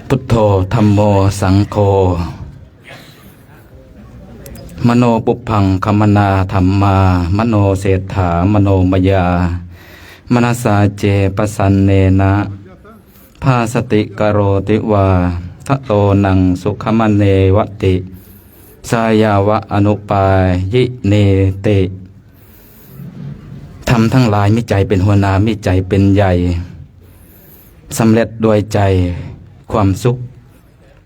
พุทโธธัมโมสังโฆมโนปุพังคัมมนาธัมมามโนเศรษฐามโนมยามนสาเจปสันเนนะภาสติกโรติวาทะโตนังสุขมเนวติสายาวะอนุปายิเนติทำทั้งหลายมิใจเป็นหัวหน้ามิใจเป็นใหญ่สำเร็จด้วยใจความสุข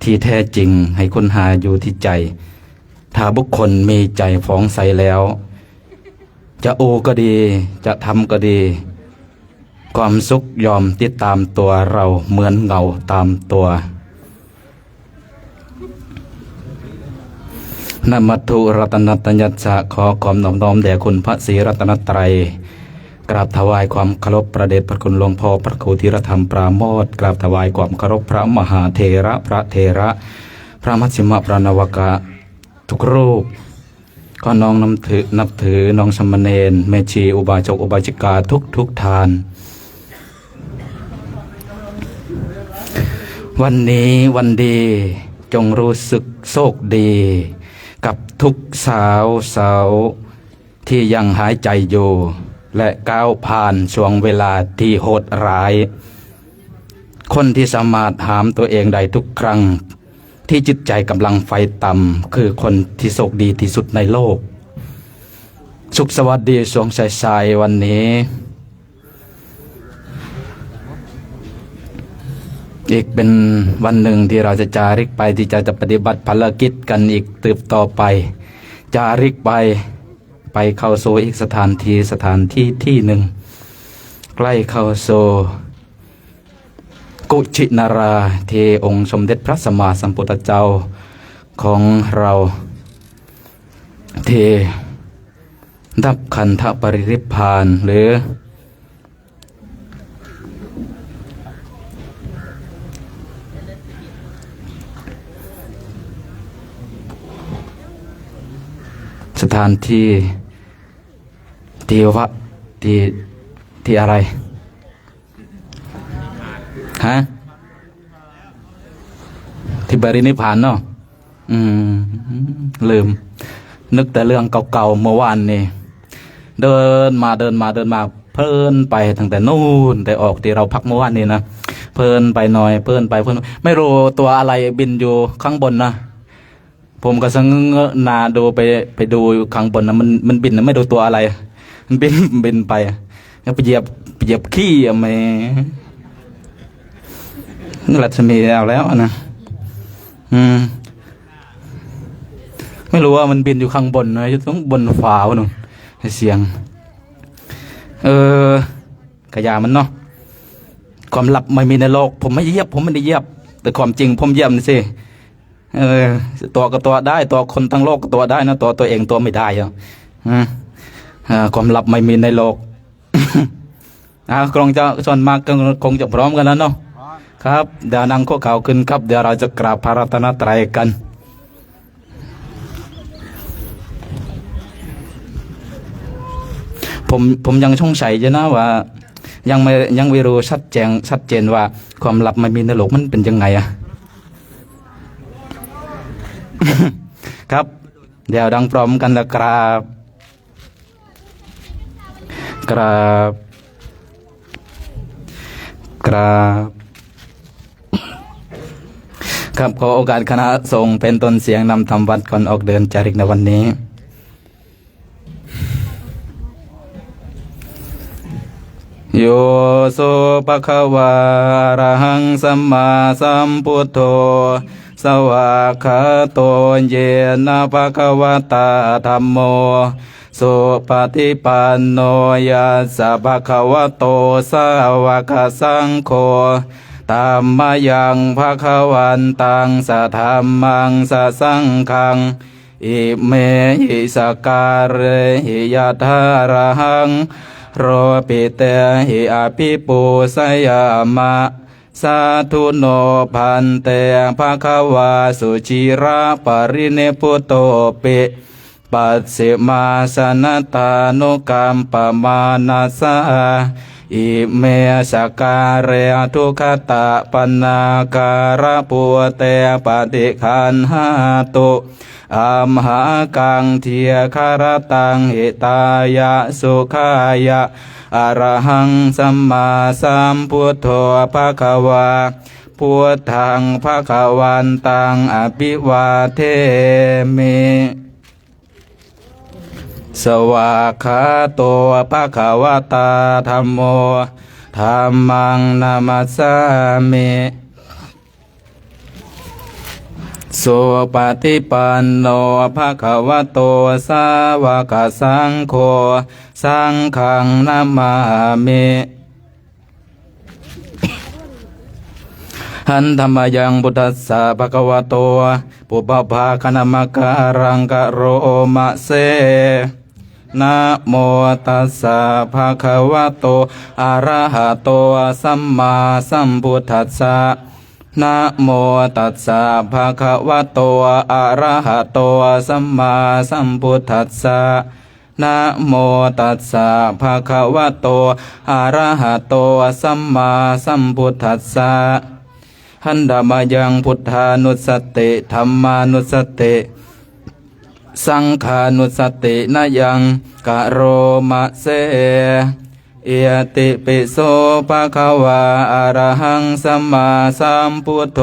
ที่แท้จริงให้ค้นหาอยู่ที่ใจถ้าบุคคลมีใจฟองใสแล้วจะโอก็ดีจะทำก็ดีความสุขยอมติดตามตัวเราเหมือนเงาตามตัวนะมัตถุรัตนตยัสสะขอความนอบน้อมแด่คุณพระศรีรัตนตรัยกราบถวายความเคารพพระเดชพระคุณหลวงพ่อพระครูธีรธรรมปราโมทย์กราบถวายความเคารพพระมหาเถระพระเถระพระมัชฌิมพระนวกะทุกรูปก็น้องนับถือน้องสมณเณรแม่ชีอุบาสกอุบาสิกาทุกทานวันนี้วันดีจงรู้สึกโชคดีกับทุกสาวที่ยังหายใจอยู่และก้าวผ่านช่วงเวลาที่โหดร้ายคนที่สามารถหามตัวเองได้ทุกครั้งที่จิตใจกำลังไฟต่ำคือคนที่โชคดีที่สุดในโลกสุขสวัสดีช่วงสายๆวันนี้อีกเป็นวันหนึ่งที่เราจะจาริกไปที่จะปฏิบัติภารกิจกันอีกตืบต่อไปจาริกไปเข้าสู่อีกสถานที่ที่หนึ่งใกล้เข้าสู่กุชินาราที่องค์สมเด็จพระสัมมาสัมพุทธเจ้าของเราที่ดับขันธปรินิพพานหรือสถานที่ที่อะไรฮะที่บรินิพพานเนาะลืมนึกแต่เรื่องเก่าๆเมื่อวานนี่เดินมาเพลินไปตั้งแต่นู่นแต่ออกที่เราพักเมื่อวานนี่นะเพลินไปหน่อยเพลินไม่รู้ตัวอะไรบินอยู่ข้างบนนะผมก็สังเงะนาดูไปดูข้างบนนะมันบินนะไม่ดูตัวอะไรมันบินไปแล้วไปเหยียบขี้อะไม่รัศมีเอาแล้วนะไม่รู้ว่ามันบินอยู่ข้างบนนะอยู่ตรงบนฟ้าหนูเสียงกระยามันเนาะความลับไม่มีในโลกผมไม่ได้เหยียบแต่ความจริงผมเหยียบนี่สิตัวก็ตัวได้ตัวคนทั้งโลกก็ตัวได้นะตัวเองตัวไม่ได้อ่ะความลับไม่มีในโลกคงจะส่วนมากคงจะพร้อมกันแล้วเนาะครับเดี๋ยวนั่งข้อเข่าขึ้นครับเดี๋ยวเราจะกราบพระรัตนตรัยกันผมยังสงสัยอยู่นะว่ายังไม่รู้ชัดเจนว่าความลับไม่มีในโลกมันเป็นยังไงอะครับเดี๋ยวดังพร้อมกันแล้วกราบครับขอโอกาสคณะสงฆ์เป็นต้นเสียงนำธรรมวัดก่อนออกเดินจาริกในวันนี้โยโสภะคะวาอะระหังสัมมาสัมพุทโธสวากขาโตเยนะภะคะวะตาธัมโมสุปฏิปันโนยัสสะภะคะวะโตสาวกสังโฆธัมมยังภะคะวันตังสะธัมมังสะสังฆังอิเมหิสการเรหิยะทาระหังโรปิเตหิอภิปูสยามะสาธุโนพันเตภะคะวาสุจิระปริเนพุโตปิ ปัสสิมาสนตานุกรรมปมานาสาอิเมสการเรทุขตะปนาการะปุเตปฏิคันหาตุอัมหากังเทียคารตังหิตายะสุขายะอรหังสัมมาสัมพุทโธภะคะวาพุทธังภะคะวันตังอภิวาเทมิสวากขาโตภะคะวะตาธัมโมธัมมังนามัสสามิสุปฏิปันโนภะคะวะโตสาวกสังโฆสังฆังนามามิหันธรรมยังพุทธัสสะภะคะวะโตปุพพาคณมการังกะโรมะเสนะโมตัสสะภะคะวะโตอะระหะโตสัมมาสัมพุทธัสสะนะโมตัสสะภะคะวะโตอะระหะโตสัมมาสัมพุทธัสสะนะโมตัสสะภะคะวะโตอะระหะโตสัมมาสัมพุทธัสสะหันดามายังพุทธานุสติธัมมานุสติสังฆานุสตินายังกะโรมะเสเอยติปิโสภะคะวาอะระหังสัมมาสัมพุทโธ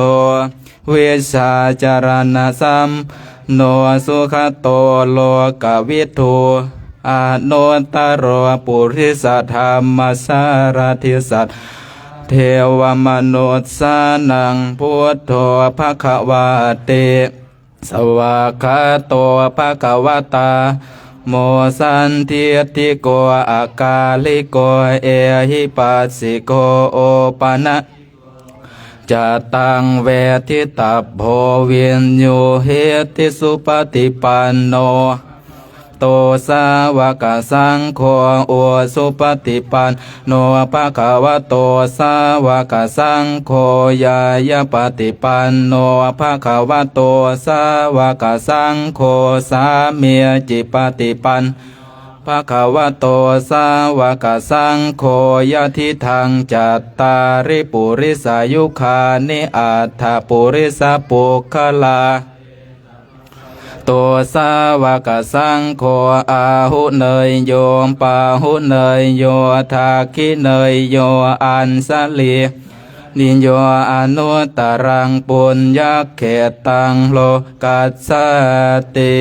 เวชาจารณะสัมโนสุขโตโลกวิทูอโนตตโรปุริสธรรมสารทิสัตเทวมนุษสานังพุทโธภะคะวะเตสวากขาโตภะคะวะตาโมสันทิติโกอากาลิโกเอหิปัสสิโกโอปะนะจะตังเวทิตัพโพวินโยเหติสุปฏิปันโนโตสาวกสังโฆโอสุปฏิปันโนภะคะวะโตสาวกสังโฆยายปฏิปันโนภะคะวะโตสาวกสังโฆสามีจิปฏิปันภะคะวะโตสาวกสังโฆยะทิทังจัตตาริปุริสายุคานิอัฏฐปุริสปุคคลาโตสาวกสังโฆอาหุเนยโยปาหุเนยโยทาคิเนยโยอันสลีนิโยอนุตตรังปุญญเขตังโลกัสสติ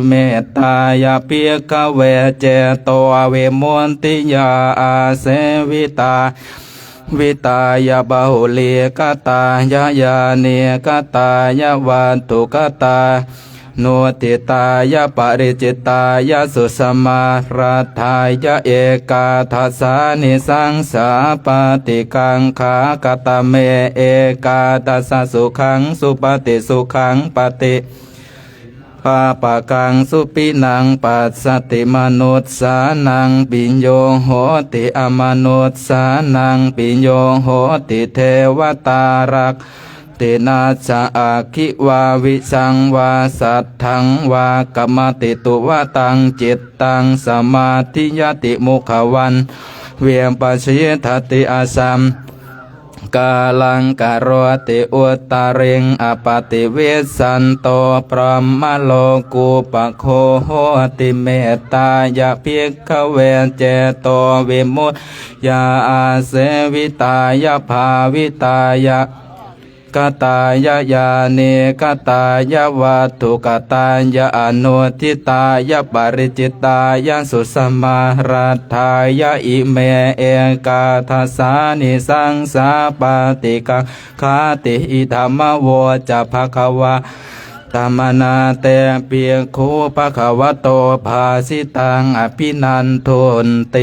เมตตายาเปียกเวเจโตเวมนติยาอาเสวิตาวิตายาบาหุลีกตายายาเนกตายาวันตุกตาโนติตายะปริจิตายะสุสมาราทายะเอกาทัสสานิสังสาปฏิกังขากตเมเอกาทัสสะสุขังสุปฏิสุขังปฏิปาปะกังสุปินังปัสสติมนุษสานังปิญโยโหติอมนุษสานังปิญโยโหติเทวตารักตินาชาอาคิวาวิสังวาสัทธังวากรรมติตุวะตังจิตตังสมาธิยติมุขวันเวียมปัสสิทติอาสัมกาลังกโรติอุตตาริงอปติเวสันโตพรหมโลกุปโคโหติเมตตายะภิกขเวเจโตวิมุตติยาอาเสวิตายะภาวิตายะกตายะยาเนกตายะวัตถุกตายะอนุทิตายะปริจิตายะสุสมาราทายะอิเมเอกาทัสสานิสังสาปฏิกังคาติอิธรรมโวจะภคะวะตามนาเตเปียโคภคะวะโตภาสิตังอภินันทุนเต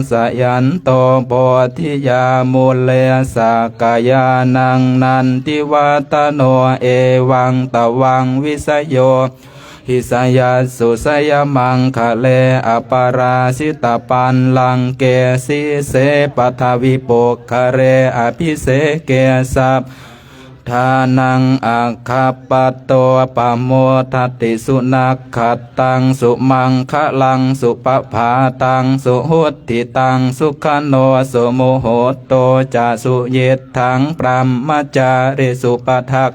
สยันโตโพธิยามุเลสกายานังนันทิวัตโนเอวังตวังวิสโยหิสยาสุสยมังคะเลอปาราสิตาปันลังเกสีเสปทวิโปกคะเรอภิเสเกสัพ ทานังอาคาปโตปโมทัตติสุนักขัดตังสุมังคะลังสุปภาตังสุหุตติตังสุขโนสุโมโหโตจะสุเยทังปรามมจาริสุปทัก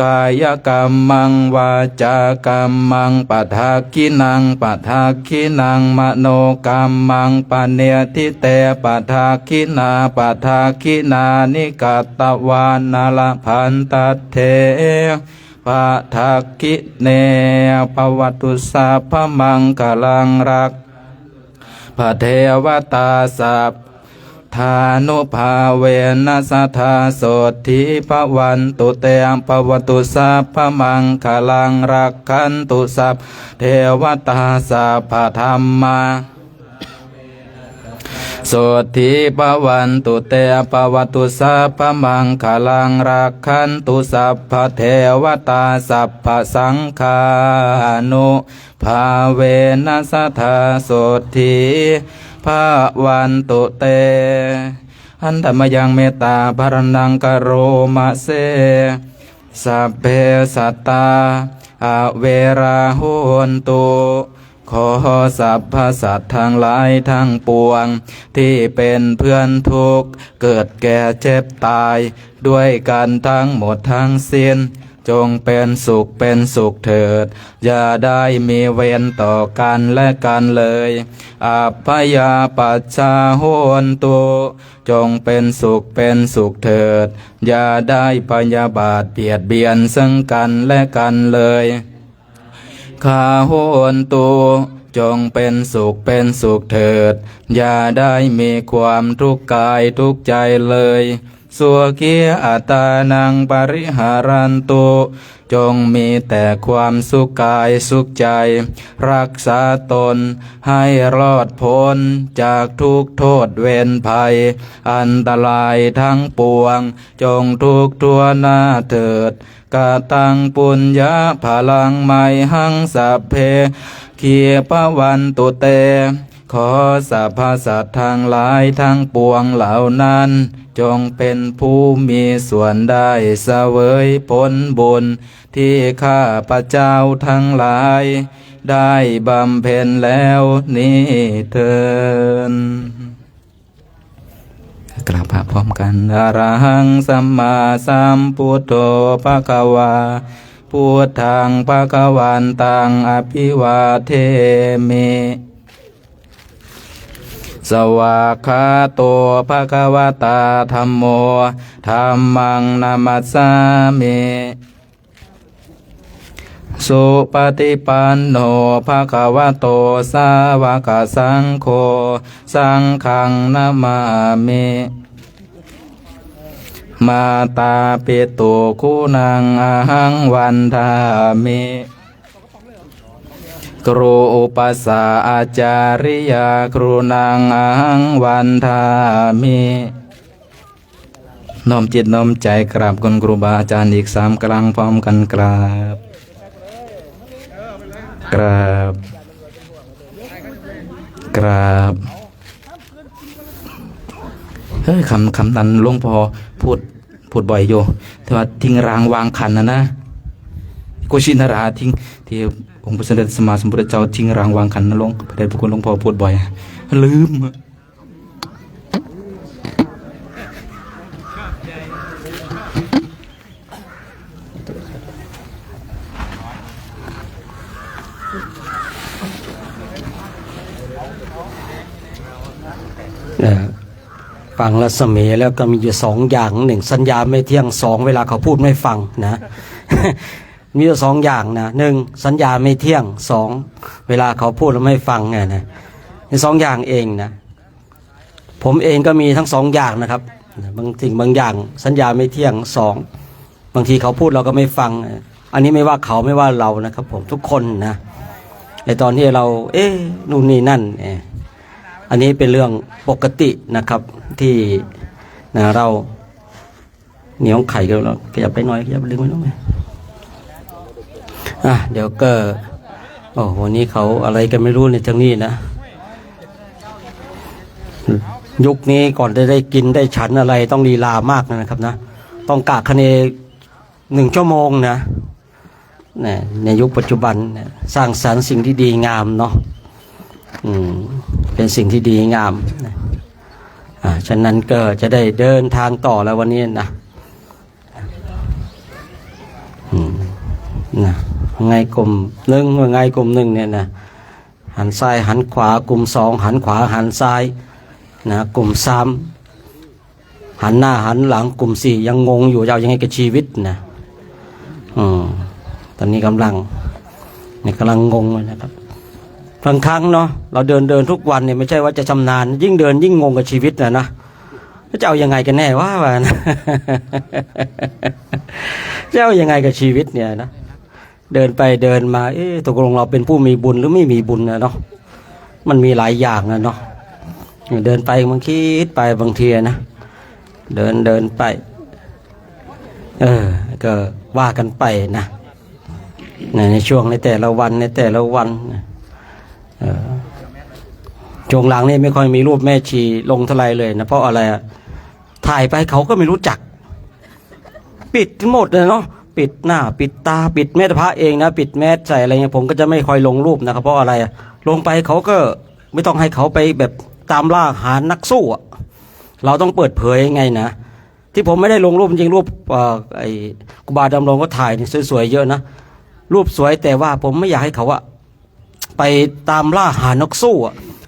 กายกรรมังวาจากรรมังปทาคินังปทาคินังมโนกรรมังปเนติเตปทาคินาปทาคินานิกัตตวานาลพันตเทปทาคิเนปวัตุสัพพมังกลังรักพระเทวตาสัพทานุภาเวนัสทาโสทิภวันตุเตมปวตุสัพพมังคลังรักขันตุสัพเทวตาสัพพธรรมาโสทิภวันตุเตปวตุสัพพมังคลังรักขันตุสัพพเทวตาสัพพสังฆานุภาเวนัสทาโสทิภาวันตุเตอันธรรมยังเมตตาภรนังกโรมะเสสัพเพสัตตาอเวราโหนตุขอสรรพสัตว์ทั้งหลายทั้งปวงที่เป็นเพื่อนทุกข์เกิดแก่เจ็บตายด้วยกันทั้งหมดทั้งสิ้นจงเป็นสุขเป็นสุขเถิดอย่าได้มีเวรต่อกันและกันเลยอัพยาปัชชาโหนตุจงเป็นสุขเป็นสุขเถิดอย่าได้พยาบาทเบียดเบียนซึ่งกันและกันเลยข้าโหนตุจงเป็นสุขเป็นสุขเถิดอย่าได้มีความทุกข์กายทุกข์ใจเลยสัวเกียอัตานังปริหารันตุจงมีแต่ความสุขกายสุขใจรักษาตนให้รอดพ้นจากทุกโทษเวรภัยอันตรายทั้งปวงจงทุกทั่วหน้าเถิดกาตังปุญญาพลังไมหังสัพเพเคียปวันตุเตขอสรรพสัตว์ทั้งหลายทั้งปวงเหล่านั้นจงเป็นผู้มีส่วนได้เสวยผลบุญที่ข้าพระเจ้าทั้งหลายได้บำเพ็ญแล้วนี้เถิดกราบพระพร้อมกันอะระหังสัมมาสัมพุทโธภควาพุทธังภควันตังอภิวาเทมิสวากขาโตภควตาธัมโมธัมมังนามัสสามิสุปฏิปันโนภควโตสาวกสังโฆสังฆังนามามิมาตาปิตุคุณังอหังวันทามิครูอุปสาอาจาริยาครูนางอหังวันทามิน้อมจิตน้อมใจกราบคุณครูบาอาจารย์อีก3 ครั้งพร้อมกันกราบกราบกราบเฮ้ยคำนั้นหลวงพ่อพูดบ่อยอยู่แต่ว่าทิ้งรางวางขันนะโกชินาราทิ้งที่องค์พระสัมเด็จสมมาสัมพุทธเจ้าทิ้งรางวางขันนะหลวงพระเดชพระคุณหลวงพ่อพูดบ่อยลืมฟังรัศมีแล้วก็มีอยู่2 อย่าง1สัญญาไม่เที่ยง2เวลาเขาพูดไม่ฟังนะ มีอยู่2 อย่างนะ1สัญญาไม่เที่ยง2เวลาเขาพูดแล้วไม่ฟังไงนะมี2 อย่างเองนะผมเองก็มีทั้ง2 อย่างนะครับบางสิ่งบางอย่างสัญญาไม่เที่ยง2บางทีเขาพูดเราก็ไม่ฟังอันนี้ไม่ว่าเขาไม่ว่าเรานะครับผมทุกคนนะในตอนที่เรานู่นนี่นั่นอันนี้เป็นเรื่องปกตินะครับที่เราเหนียวไข่กันแล้วขยับไปหน่อยขยับไปลึกไปหน่อยเดี๋ยวก็วันนี้เขาอะไรกันไม่รู้ในทางนี้นะยุคนี้ก่อนจะได้กินได้ฉันอะไรต้องลีลามากนะครับนะ ต้องกะคะเน1 ชั่วโมงนะในยุคปัจจุบันสร้างสรรค์สิ่งที่ดีงามเนาะเป็นสิ่งที่ดีงามนะฉะนั้นก็จะได้เดินทางต่อแล้ววันนี้นะไงกลุ่มหนึ่งว่าไงกลุ่มหนึ่งเนี่ยนะหันซ้ายหันขวากลุ่ม2หันขวาหันซ้ายนะกลุ่ม3หันหน้าหันหลังกลุ่ม4ยังงงอยู่ยาวยังไงกับชีวิตนะตอนนี้กำลังงงเลยนะครับบางครั้งเนาะเราเดินทุกวันเนี่ยไม่ใช่ว่าจะชำนาญยิ่งเดินยิ่งงงกับชีวิตนะจะเอายังไงกันแน่ว่านะจะเอายังไงกับชีวิตเนี่ยนะเดินไปเดินมาตกลงเราเป็นผู้มีบุญหรือไม่มีบุญนะเนาะมันมีหลายอย่างนะเนาะเดินไปบางคิดไปบางทีนะเดินไปก็ว่ากันไปนะในช่วงในแต่ละวันช่วงหลังนี่ไม่ค่อยมีรูปแม่ชีลงเท่าไรเลยนะเพราะอะไรถ่ายไปเขาก็ไม่รู้จักปิดหมดเลยเนาะปิดหน้าปิดตาปิดแม้แต่พระเองนะปิดแมสใส่อะไรเงี้ยผมก็จะไม่ค่อยลงรูปนะครับเพราะอะไรลงไปเขาก็ไม่ต้องให้เขาไปแบบตามล่าหานักสู้เราต้องเปิดเผยยังไงนะที่ผมไม่ได้ลงรูปจริงรูปไอ้ครูบาดำรงก็ถ่ายสวยๆเยอะนะรูปสวยแต่ว่าผมไม่อยากให้เขาไปตามล่าหานักสู้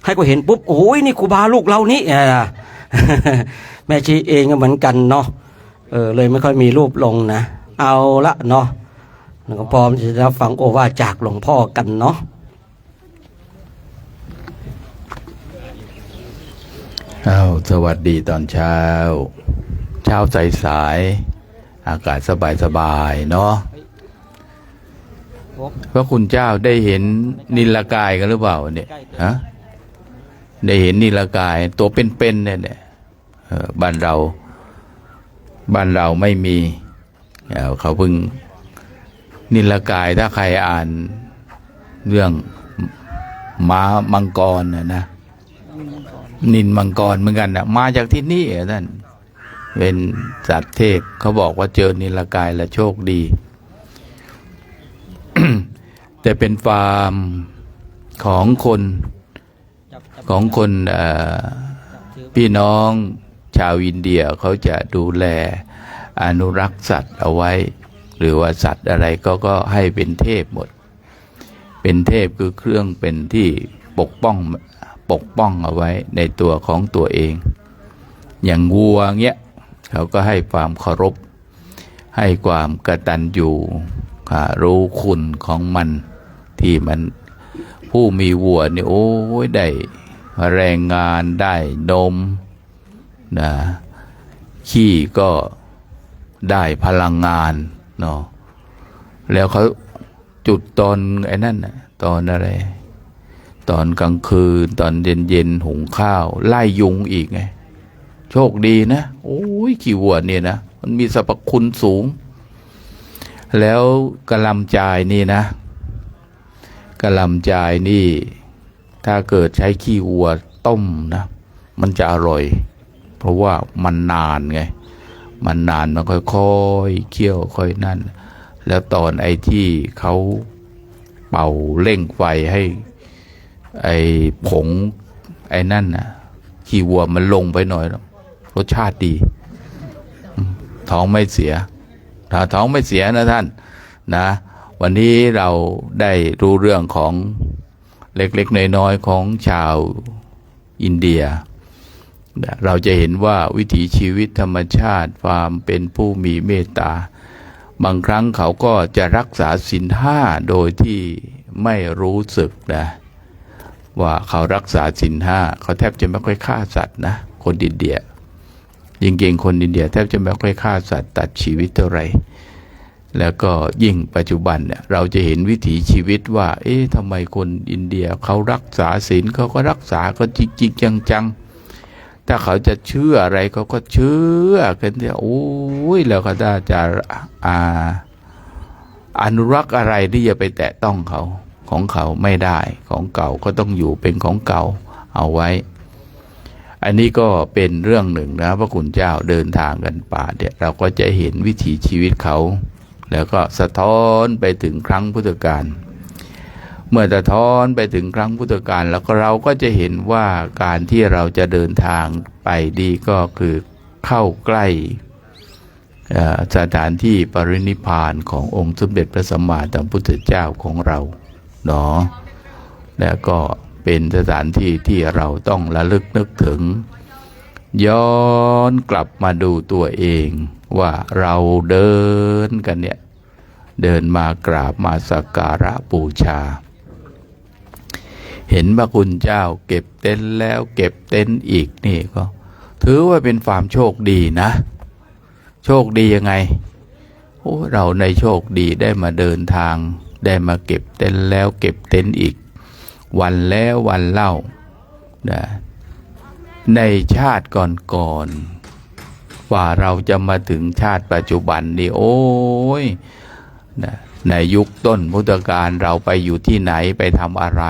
ให้เขาเห็นปุ๊บโอ้ยนี่ครูบาลูกเรานี่แม่ชีเองก็เหมือนกันเนาะเลยไม่ค่อยมีรูปลงนะเอาละเนาะหลวงพ่อจะรับฟังโอวาทจากหลวงพ่อกันเนาะสวัสดีตอนเช้าสายอากาศสบายเนาะพระคุณเจ้าได้เห็นนิลกายกันหรือเปล่าเนี่ยได้เห็นนิลกายตัวเป็นๆเนี่ยบ้านเราไม่มีเขาเพิ่งนิลกายถ้าใครอ่านเรื่องม้ามังกรนะนินมังกรเหมือนกันนะมาจากที่นี่ท่านเป็นสัตว์เทพเขาบอกว่าเจอนิลกายแล้วโชคดี แต่เป็นฟาร์มของคนพี่น้องชาวอินเดียเขาจะดูแลอนุรักษ์สัตว์เอาไว้หรือว่าสัตว์อะไรก็ให้เป็นเทพหมดเป็นเทพคือเครื่องเป็นที่ปกป้องเอาไว้ในตัวของตัวเองอย่างวัวเงี้ยเขาก็ให้ความเคารพให้ความกตัญญูรู้คุณของมันที่มันผู้มีวัวนี่โอ้ยได้แรงงานได้นมนะขี้ก็ได้พลังงานเนาะแล้วเขาจุดตอนไอ้นั่นนะตอนอะไรตอนกลางคืนตอนเย็นหุงข้าวไล่ยุงอีกไงโชคดีนะโอ้ยขี้วัวเนี่ยนะมันมีสรรพคุณสูงแล้วกะหล่ำจ่ายนี่นะกะหล่ำจ่ายนี่ถ้าเกิดใช้ขี้วัวต้มนะมันจะอร่อยเพราะว่ามันนานไงมันนานมันค่อยๆเคี่ยวค่อยนั่นแล้วตอนไอ้ที่เขาเป่าเร่งไฟให้ไอ้ผงไอ้นั่นนะขี้วัวมันลงไปหน่อยรสชาติดีท้องไม่เสียถ้าท้องไม่เสียนะท่านนะวันนี้เราได้รู้เรื่องของเล็กๆน้อยๆของชาวอินเดียเราจะเห็นว่าวิถีชีวิตธรรมชาติความเป็นผู้มีเมตตาบางครั้งเขาก็จะรักษาศีล5โดยที่ไม่รู้สึกนะว่าเขารักษาศีล5เขาแทบจะไม่ค่อยฆ่าสัตว์นะคนอินเดียจริงๆคนอินเดียแทบจะไม่ค่อยฆ่าสัตว์ตัดชีวิตเท่าไหร่แล้วก็ยิ่งปัจจุบันเนี่ยเราจะเห็นวิถีชีวิตว่าทำไมคนอินเดียเขารักษาศีลเขาก็รักษาก็จริงๆจังๆถ้าเขาจะเชื่ออะไรเขาก็เชื่อกันเนี่ยโอ้ยแล้วก็ถ้าจะอนุรักษ์อะไรที่จะไปแตะต้องเขาของเขาไม่ได้ของเก่าก็ต้องอยู่เป็นของเก่าเอาไว้ อันนี้ก็เป็นเรื่องหนึ่งนะพระคุณเจ้าเดินทางกันป่าเนี่ยเราก็จะเห็นวิถีชีวิตเขาแล้วก็สะท้อนไปถึงครั้งพุทธกาลเมื่อสะท้อนไปถึงครั้งพุทธกาลแล้วก็เราก็จะเห็นว่าการที่เราจะเดินทางไปดีก็คือเข้าใกล้สถานที่ปรินิพพานขององค์สมเด็จพระสัมมาสัมพุทธเจ้าของเราเนาะแล้วก็เป็นสถานที่ที่เราต้องระลึกนึกถึงย้อนกลับมาดูตัวเองว่าเราเดินกันเนี่ยเดินมากราบมาสักการะบูชาเห็นพระคุณเจ้าเก็บเต็นท์แล้วเก็บเต็นท์อีกนี่ก็ถือว่าเป็นความโชคดีนะโชคดียังไงโอ้เราในโชคดีได้มาเดินทางได้มาเก็บเต็นท์แล้วเก็บเต็นท์อีกวันแล้ววันเล่านะในชาติก่อนๆกว่าเราจะมาถึงชาติปัจจุบันนี่โอ้ยนะในยุคต้นพุทธกาลเราไปอยู่ที่ไหนไปทำอะไร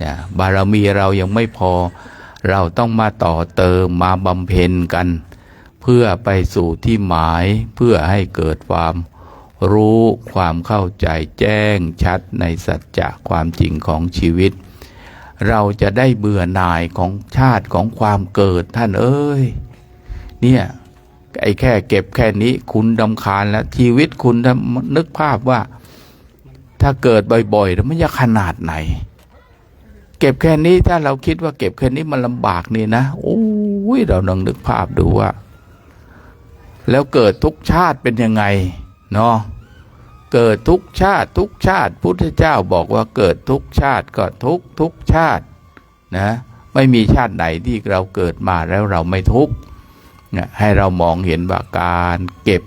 นะบารมีเรายังไม่พอเราต้องมาต่อเติมมาบำเพ็ญกันเพื่อไปสู่ที่หมายเพื่อให้เกิดความรู้ความเข้าใจแจ้งชัดในสัจจะความจริงของชีวิตเราจะได้เบื่อหน่ายของชาติของความเกิดท่านเอ้ยเนี่ยไอ้แค่เก็บแค่นี้คุณรำคาญแล้วชีวิตคุณนึกภาพว่าถ้าเกิดบ่อยๆแล้วมันจะขนาดไหนเก็บแค่นี้ถ้าเราคิดว่าเก็บแค่นี้มันลำบากนี่นะโอ้ยเราลองนึกภาพดูว่าแล้วเกิดทุกชาติเป็นยังไงเนาะเกิดทุกชาติทุกชาติพุทธเจ้าบอกว่าเกิดทุกชาติก็ทุกชาตินะไม่มีชาติไหนที่เราเกิดมาแล้วเราไม่ทุกข์นะให้เรามองเห็นว่าการเก็บ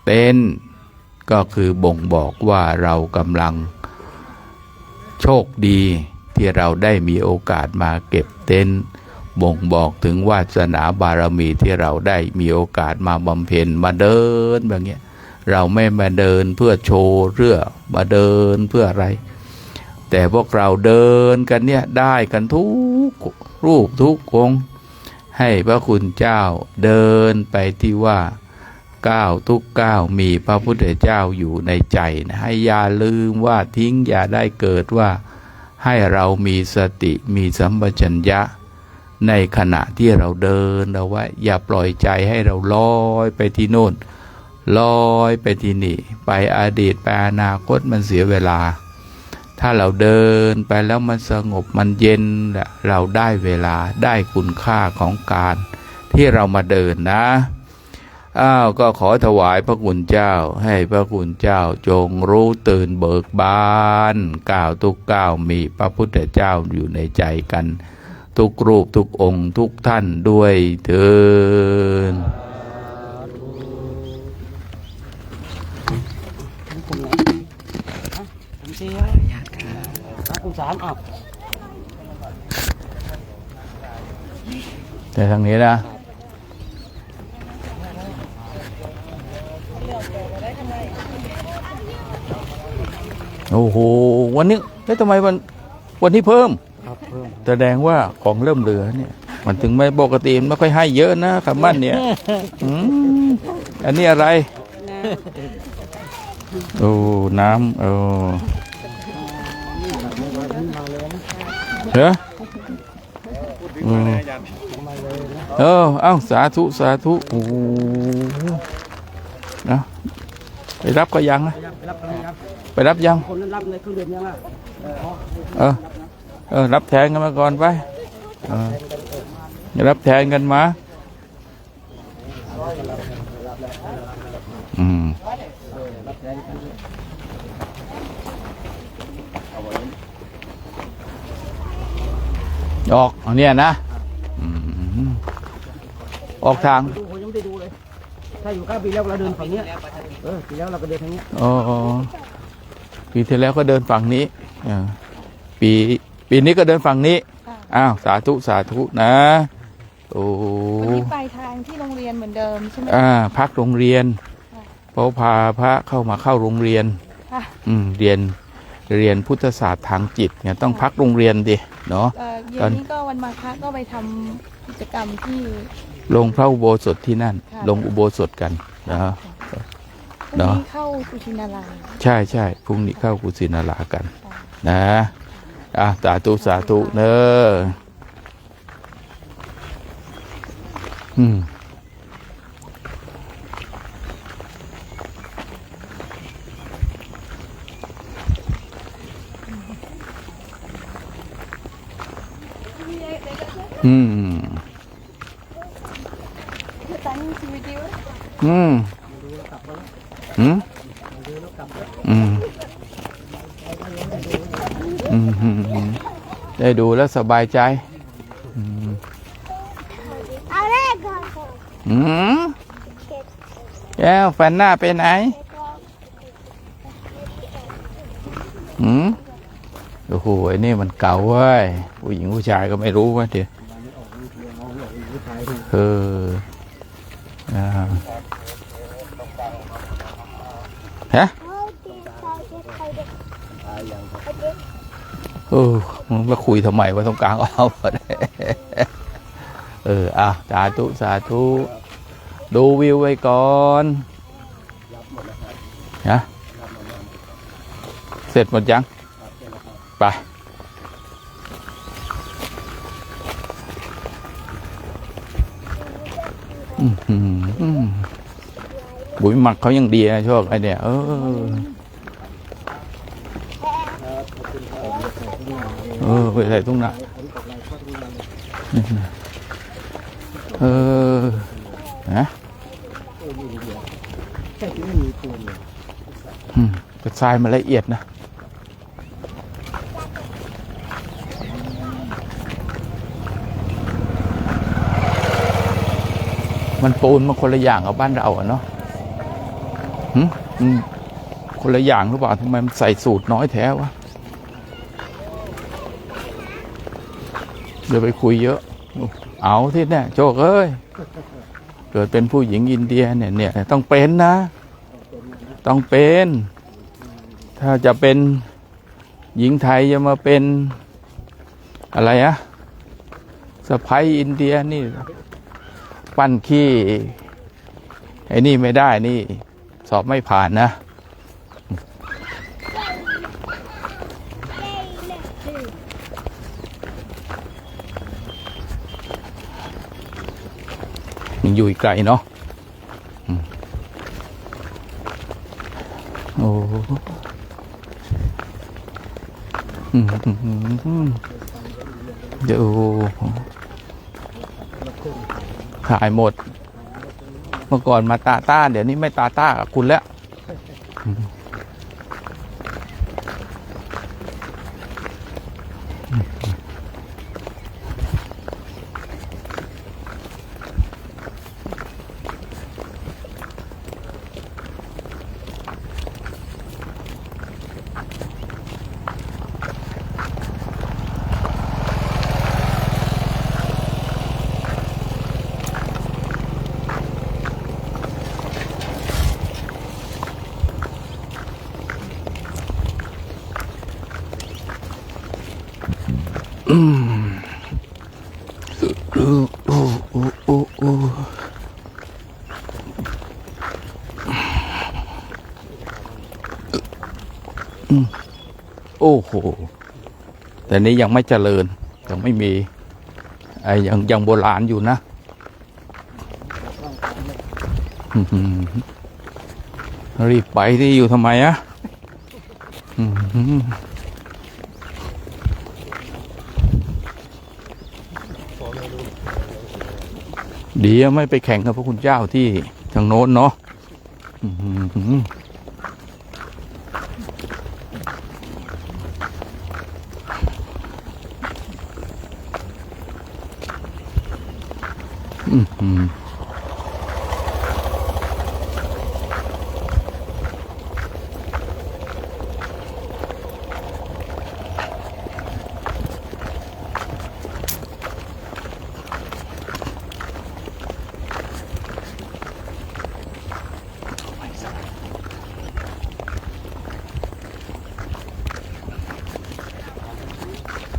เต็นท์ก็คือบ่งบอกว่าเรากำลังโชคดีที่เราได้มีโอกาสมาเก็บเต็นท์บ่งบอกถึงวาสนาบารมีที่เราได้มีโอกาสมาบำเพ็ญมาเดินแบบนี้เราไม่มาเดินเพื่อโชว์เรื่องมาเดินเพื่ออะไรแต่พวกเราเดินกันเนี่ยได้กันทุกรูปทุกองค์ให้พระคุณเจ้าเดินไปที่ว่าก้าวทุกก้าวมีพระพุทธเจ้าอยู่ในใจนะให้อย่าลืมว่าทิ้งอย่าได้เกิดว่าให้เรามีสติมีสัมปชัญญะในขณะที่เราเดินเอาไว้อย่าปล่อยใจให้เราลอยไปที่โน่นลอยไปที่นี่ไปอดีตไปอนาคตมันเสียเวลาถ้าเราเดินไปแล้วมันสงบมันเย็นเราได้เวลาได้คุณค่าของการที่เรามาเดินนะก็ขอถวายพระคุณเจ้าให้พระคุณเจ้าจงรู้ตื่นเบิกบานก้าวทุกก้าวมีพระพุทธเจ้าอยู่ในใจกันทุกรูปทุกองค์ทุกท่านด้วยเถิดแต่ทางนี้นะโอ้โหวันนี้แล้วทำไมวันนี้เพิ่มแสดงว่าของเริ่มเหลือเนี่ยมันถึงไม่ปกติไม่ค่อยให้เยอะนะคำมั่นเนี่ยอันนี้อะไรโอ้น้ำเหรอเอ้าสาธุสาธุโอ้นะไปรับก็ยังนะไปรับยังคนนั้นรับในเครื่องดื่มยังอ่ะรับแทนกันมาก่อนไปรับแทนกันมาออกเนี่ยนะออกทางผมยังไม่ได้ดูเลยถ้าอยู่9 ปีแล้วเราเดินฝั่งนี้ปีแล้วเราก็เดินทางนี้ปีที่แล้วก็เดินฝั่งนี้ปีนี้ก็เดินฝั่งนี้อ้าวสาธุสาธุนะโอ้วันนี้ไปทางที่โรงเรียนเหมือนเดิมใช่ไหมพักโรงเรียนเพราะพาพระเข้ามาเข้าโรงเรียนเรียน เรียนพุทธศาสตร์ทางจิตเนี่ยต้องพักโรงเรียนดิเนาะ เย็นนี้ก็วันมาฆะก็ไปทำกิจกรรมที่ ลงพระอุโบสถที่นั่น ค่ะ ลงอุโบสถกันนะ พรุ่ง เนาะ นี้เข้ากุชินารายณ์ ใช่ใช่พรุ่งนี้เข้ากุศินารากันนะสาธุสาธุเนอะอืมอืมอืมอืมอืมได้ดูแล้วสบายใจแก้วฟันหน้าไปไหนโอ้โหไอ้นี่มันเก่าเว้ยผู้หญิงผู้ชายก็ไม่รู้ว่าเดี๋ยวฮะมึงมาคุยทำไมวะตรงกลางเอาสาธุสาธุดูวิวไว้ก่อนนะเสร็จหมดยังไปบุ๋ยหมักเขายังดีนะโชคไอเนี่ยไปใส่ตุ้งนะนะแต่ทรายมันละเอียดนะมันปูนมันคนละอย่างกับบ้านเราอะเนาะคนละอย่างหรือเปล่าทำไมมันใส่สูตรน้อยแท้วะเดี๋ยวไปคุยเยอะเอาที่เนี่ยโชคเอ้ยเกิดเป็นผู้หญิงอินเดียเนี่ยต้องเป็นนะต้องเป็นถ้าจะเป็นหญิงไทยจะมาเป็นอะไรสะใภ้อินเดียนี่ปั้นขี้ไอ้นี่ไม่ได้นี่สอบไม่ผ่านนะมันอยู่ไกลเนาะโอ้เดี๋ยวถ่ายหมดเมื่อก่อนมาต้าเดี๋ยวนี้ไม่ต้ากับคุณแล้วโอ้โหแต่นี้ยังไม่เจริญยังไม่มียังโบราณอยู่นะรีบไปที่อยู่ทำไมดีไม่ไปแข่งกับพระคุณเจ้าที่ทางโน้นเนาะ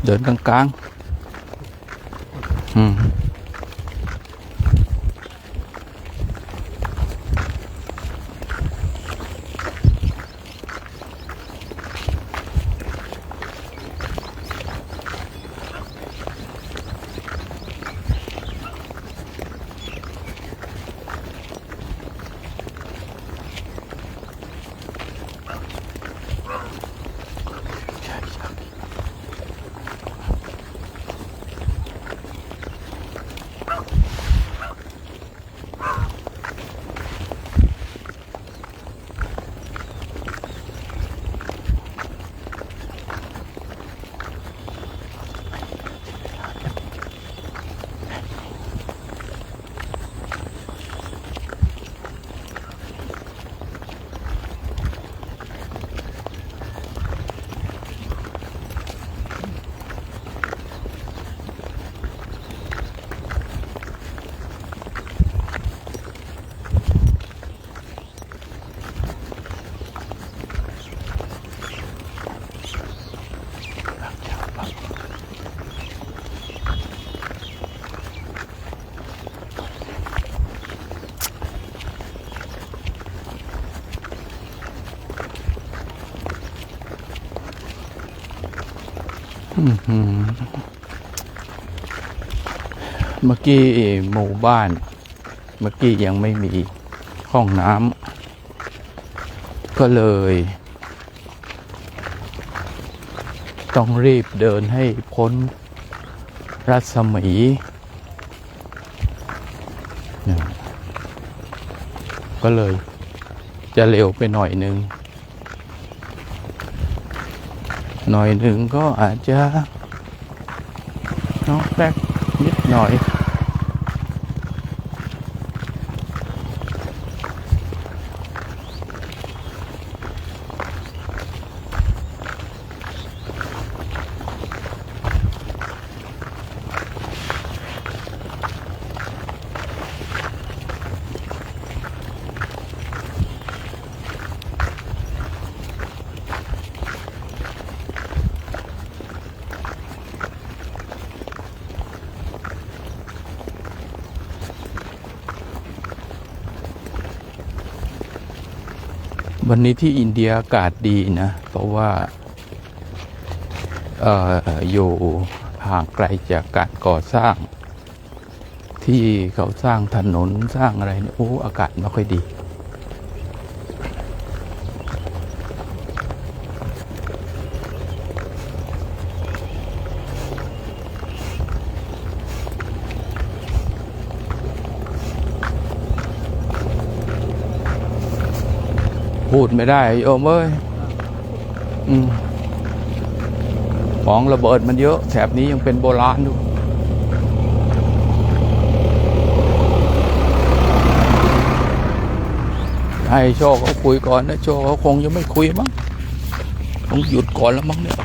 เดินกลางๆเมื่อกี้หมู่บ้าน เมื่อกี้ยังไม่มีห้องน้ำก็เลย ต้องรีบเดินให้พ้นรัศมีก็เลยจะเร็วไปหน่อยนึงก็อาจจะน้องแป๊กนิดหน่อยวันนี้ที่อินเดียอากาศดีนะเพราะว่าอยู่ห่างไกลจากการก่อสร้างที่เขาสร้างถนนสร้างอะไรเนี่ยอากาศไม่ค่อยดีพูดไม่ได้โยมเอ้ยของระเบิดมันเยอะแถบนี้ยังเป็นโบราณอยู่ให้โชคเขาคุยก่อนนะโชคเขาคงยังไม่คุยมั้งคงหยุดก่อนแล้วมั้งเนี่ย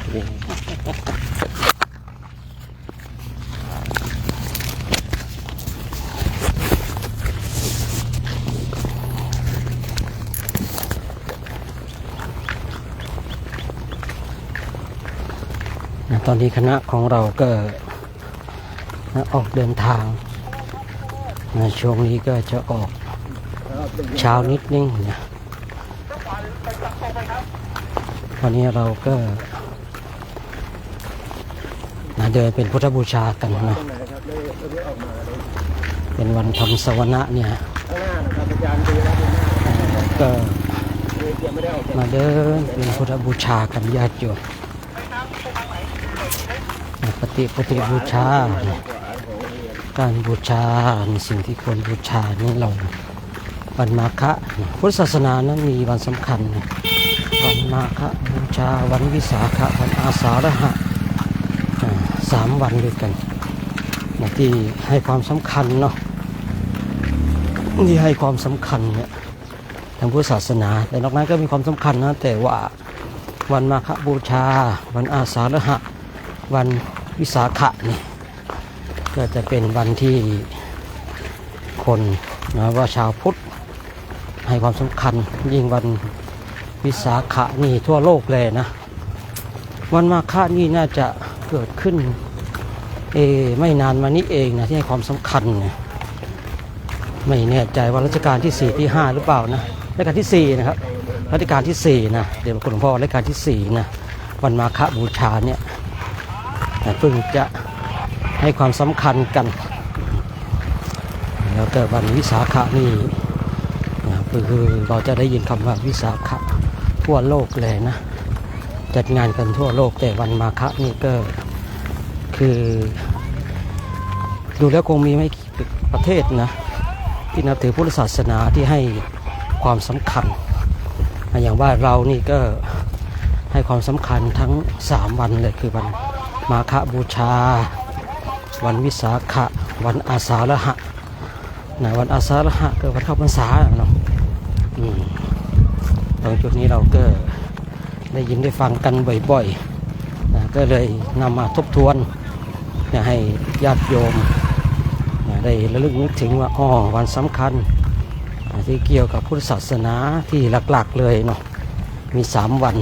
ตอนนี้คณะของเราก็ออกเดินทางช่วงนี้ก็จะออกเช้านิดนึงนะวันนี้เราก็มาเดินเป็นพุทธบูชากันนะเป็นวันทำสวนะเนี่ยก็มาเดินเป็นพุทธบูชากันญาติโยมปฏิบูชาการบูชาในสิ่งที่ควรบูชานี่เราวันมาฆะพุทธศาสนานั้นมีวันสำคัญวันมาฆบูชาวันวิสาขะวันอาสาฬหะ3 วันด้วยกันที่ให้ความสำคัญเนาะที่ให้ความสำคัญเนี่ยทางพุทธศาสนาแต่นอกนั้นก็มีความสำคัญนะแต่ว่าวันมาฆบูชาวันอาสาฬหะวันวิสาขะนี่ก็จะเป็นวันที่คนนะว่าชาวพุทธให้ความสำคัญยิ่งวันวิสาขะนี่ทั่วโลกเลยนะวันมาฆนี่น่าจะ เกิดขึ้นไม่นานมานี้เองนะที่ให้ความสำคัญนะไม่แน่ใจว่ารัชกาลที่4ที่5หรือเปล่านะรัชกาลที่4นะครับรัชกาลที่4นะเดี๋ยวคุณหลวงพ่อรัชกาลที่4นะวันมาฆบูชาเนี่ยเพิ่งจะให้ความสำคัญกันแล้วก็วันวิสาขะนี่คือเราจะได้ยินคำว่าวิสาขะทั่วโลกเลยนะจัดงานกันทั่วโลกแต่วันมาฆนี่ก็คือดูแล้วคงมีไม่กี่ประเทศนะที่นับถือพุทธศาสนาที่ให้ความสำคัญอย่างว่าเรานี่ก็ให้ความสำคัญทั้ง3วันเลยคือวันมาฆบูชาวันวิสาขะวันอาสาฬหะนะวันอาสาฬหะก็วันเข้าพรรษาเนาะตรงจุดนี้เราก็ได้ยินได้ฟังกันบ่อยๆนะก็เลยนำมาทบทวนนะให้ญาติโยมนะได้ระลึกนึกถึงว่าวันสำคัญนะที่เกี่ยวกับพุทธศาสนาที่หลักๆเลยเนาะมี3วัน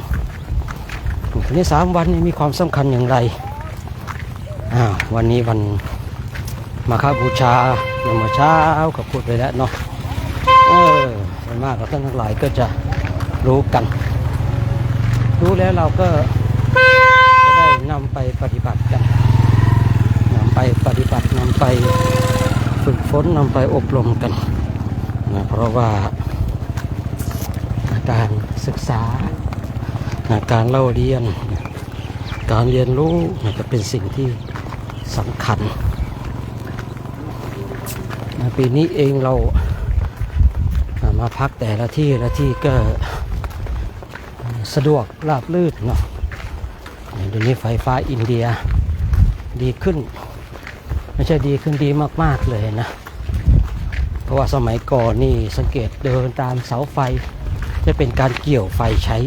ทีนี้3วันนี้มีความสำคัญอย่างไรวันนี้วันมาฆบูชาเมื่อเช้าก็พูดไปแล้วเนาะส่วนมากเราท่านทั้งหลายก็จะรู้กันรู้แล้วเราก็จะได้นำไปปฏิบัติกันนำไปปฏิบัตินำไปฝึกฝนนำไปอบรมกันนะเพราะว่าการศึกษาการเล่าเรียนการเรียนรู้จะเป็นสิ่งที่สำคัญปีนี้เองเรามาพักแต่ละที่ก็สะดวกราบรื่นเนาะเดี๋ยวนี้ไฟฟ้าอินเดียดีขึ้นไม่ใช่ดีขึ้นดีมากๆเลยนะเพราะว่าสมัยก่อนนี่สังเกตเดินตามเสาไฟจะเป็นการเกี่ยวไฟใช้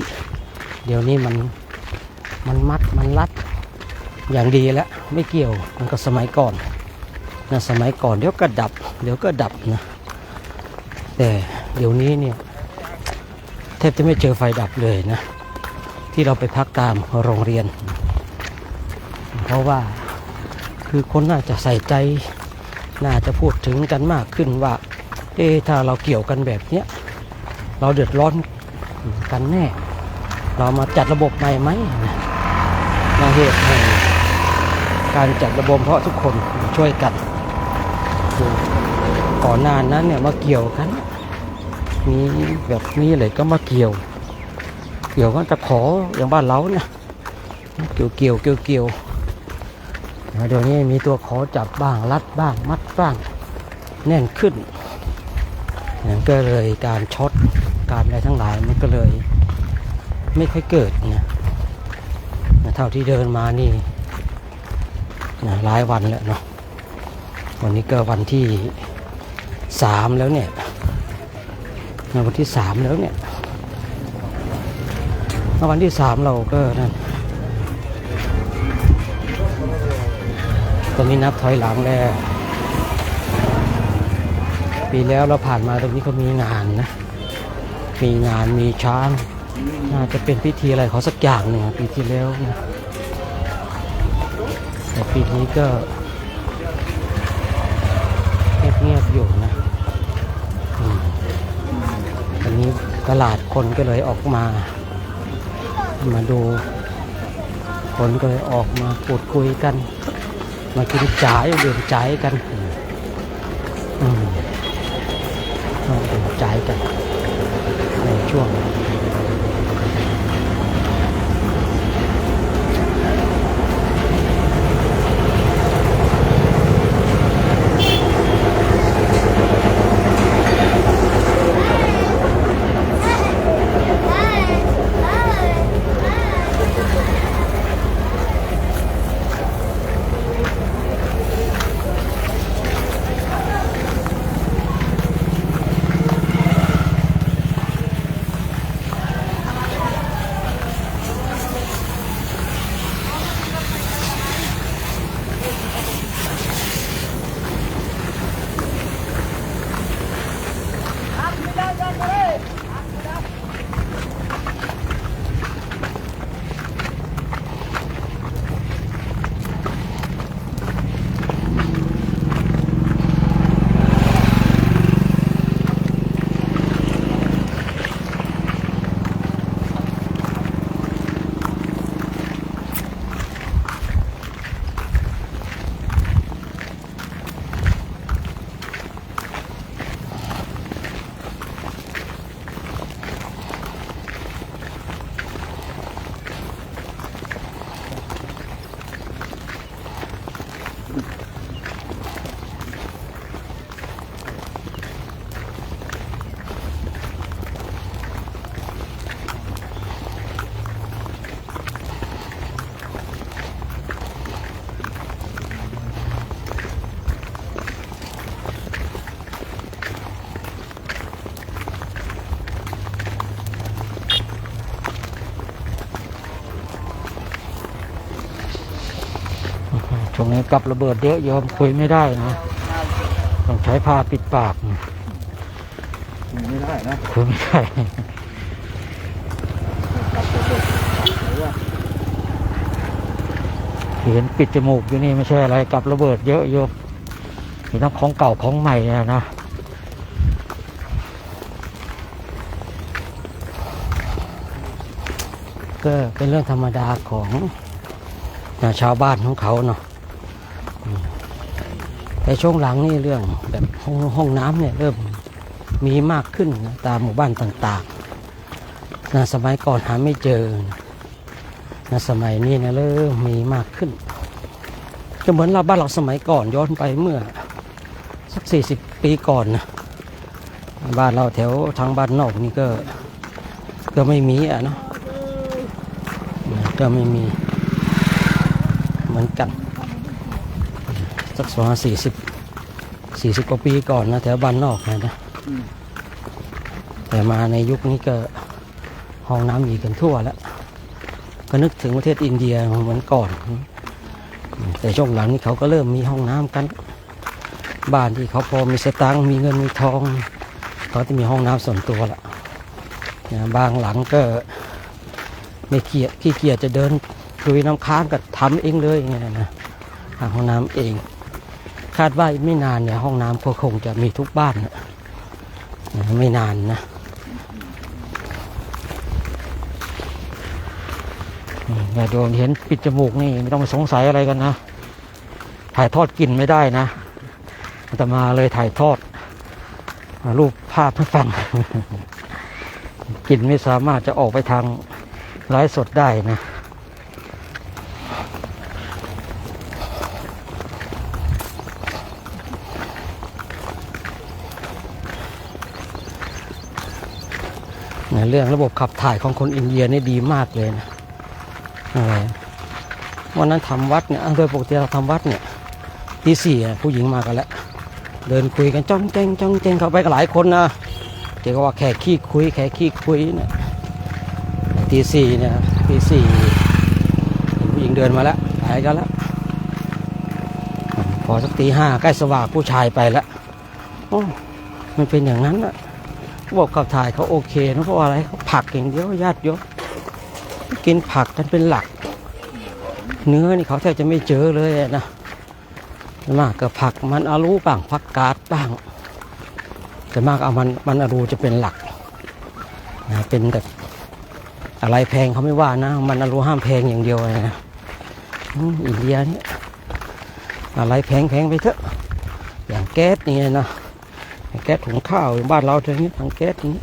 เดี๋ยวนี้มันมัดมันรัดอย่างดีแล้วไม่เกี่ยวมันก็สมัยก่อนนะสมัยก่อนเดี๋ยวก็ดับนะแต่เดี๋ยวนี้เนี่ยแทบจะไม่เจอไฟดับเลยนะที่เราไปพักตามโรงเรียนเพราะว่าคือคนน่าจะใส่ใจน่าจะพูดถึงกันมากขึ้นว่าถ้าเราเกี่ยวกันแบบเนี้ยเราเดือดร้อนกันแน่เรามาจัดระบบใหม่ไหมนะเหตุให้การจัดระบบเพราะทุกคนช่วยกันก่อนหน้านั้นเนี่ยมาเกี่ยวกันมีแบบนี้เลยก็มาเกี่ยวกันตะขออย่างบ้านเราเนี่ยเกี่ยวเดี๋ยวนี้มีตัวขอจับบ้างรัดบ้างมัดบ้างแน่นขึ้นก็เลยการช็อตการอะไรทั้งหลายมันก็เลยไม่ค่อยเกิดนะเท่าที่เดินมานี่หลายวันแล้วเนาะวันนี้ก็วันที่3แล้วเนี่ยวันที่3แล้วเนี่ยวันที่3เราก็นั่นตอนนี้นับถอยหลังแล้วปีแล้วเราผ่านมาตรงนี้ก็มีงานนะมีงานมีช้างน่าจะเป็นพิธีอะไรขอสักอย่างหนึ่งปีที่แล้วนะแต่ปีนี้ก็เงียบอยู่นะตอนนี้ตลาดคนก็เลยออกมาดูคนก็เลยออกมาพูดคุยกันมากินจ่ายดื่มจ่ายกันดื่มจ่ายกันในช่วง ช่วงนี้กับระเบิดเยอะโยมคุยไม่ได้นะต้องใช้ผ้าปิดปากไม่ได้นะคุยไม่ได้เห็นปิดจมูกอยู่นี่ไม่ใช่อะไรกับระเบิดเยอะโยมมีทั้งของเก่าของใหม่นะก็เป็นเรื่องธรรมดาของชาวบ้านของเขาเนาะแต่ช่วงหลังนี่เรื่องแบบห้องน้ำเนี่ยเริ่มมีมากขึ้นนะตามหมู่บ้านต่างๆนะสมัยก่อนหาไม่เจอนะสมัยนี้นะเริ่มมีมากขึ้นก็เหมือนเราบ้านเราสมัยก่อนย้อนไปเมื่อสัก40 ปีก่อนนะบ้านเราแถวทางบ้านนอกนี่ก็ไม่มีอ่ะเนาะก็ไม่มีเหมือนกันสัก40 กว่าปีก่อนนะแถวบ้านนอกนะแต่มาในยุคนี้ก็ห้องน้ำมีกันทั่วแล้วก็นึกถึงประเทศอินเดียเหมือนก่อนแต่ช่วงหลังนี้เขาก็เริ่มมีห้องน้ำกันบ้านที่เขาพอมีสตางค์มีเงินมีทองเขาจะมีห้องน้ำส่วนตัวละบางหลังก็ไม่ขี้เกียจจะเดินลุยน้ำค้างก็ทำเองเลยไงนะห้องน้ำเองคาดว่าไม่นานเนี่ยห้องน้ำก็คงจะมีทุกบ้านนะไม่นานนะอย่าโดนเห็นปิดจมูกนี่ไม่ต้องสงสัยอะไรกันนะถ่ายทอดกลิ่นไม่ได้นะอาตมาเลยถ่ายทอดรูปภาพให้ฟังกลิ่นไม่สามารถจะออกไปทางไลฟ์สดได้นะเรื่องระบบขับถ่ายของคนอินเดียนี่ดีมากเลยนะอะไรวันนั้นทำวัดเนี่ยโดยปกติเราทำวัดเนี่ยตี 4ผู้หญิงมากันแล้วเดินคุยกันจ้องแจ้งเข้าไปกันหลายคนนะเดี๋ยวก็ว่าแขกขี้คุยเนี่ยตี 4เนี่ยตี 4ผู้หญิงเดินมาแล้วไปกันแล้วพอสักตี 5ใกล้สว่างผู้ชายไปแล้วโอ้มันเป็นอย่างนั้นอะบอกขับถ่ายเขาโอเคนะเพราะอะไรเขาผักอย่างเดียวญาติโยมกินผักกันเป็นหลักเนื้อนี่เขาแทบจะไม่เจอเลยนะมากกับผักมันอารูบ้างผักกาดบ้างแต่มากเอามันอารูจะเป็นหลักนะเป็นแบบอะไรแพงเขาไม่ว่านะมันอารูห้ามแพงอย่างเดียวนะอินเดียนี่อะไรแพงไปเถอะอย่างแก๊สนี่นะแก๊สถุงข้าวบ้านเราเท่านี้ทางแก๊สนี้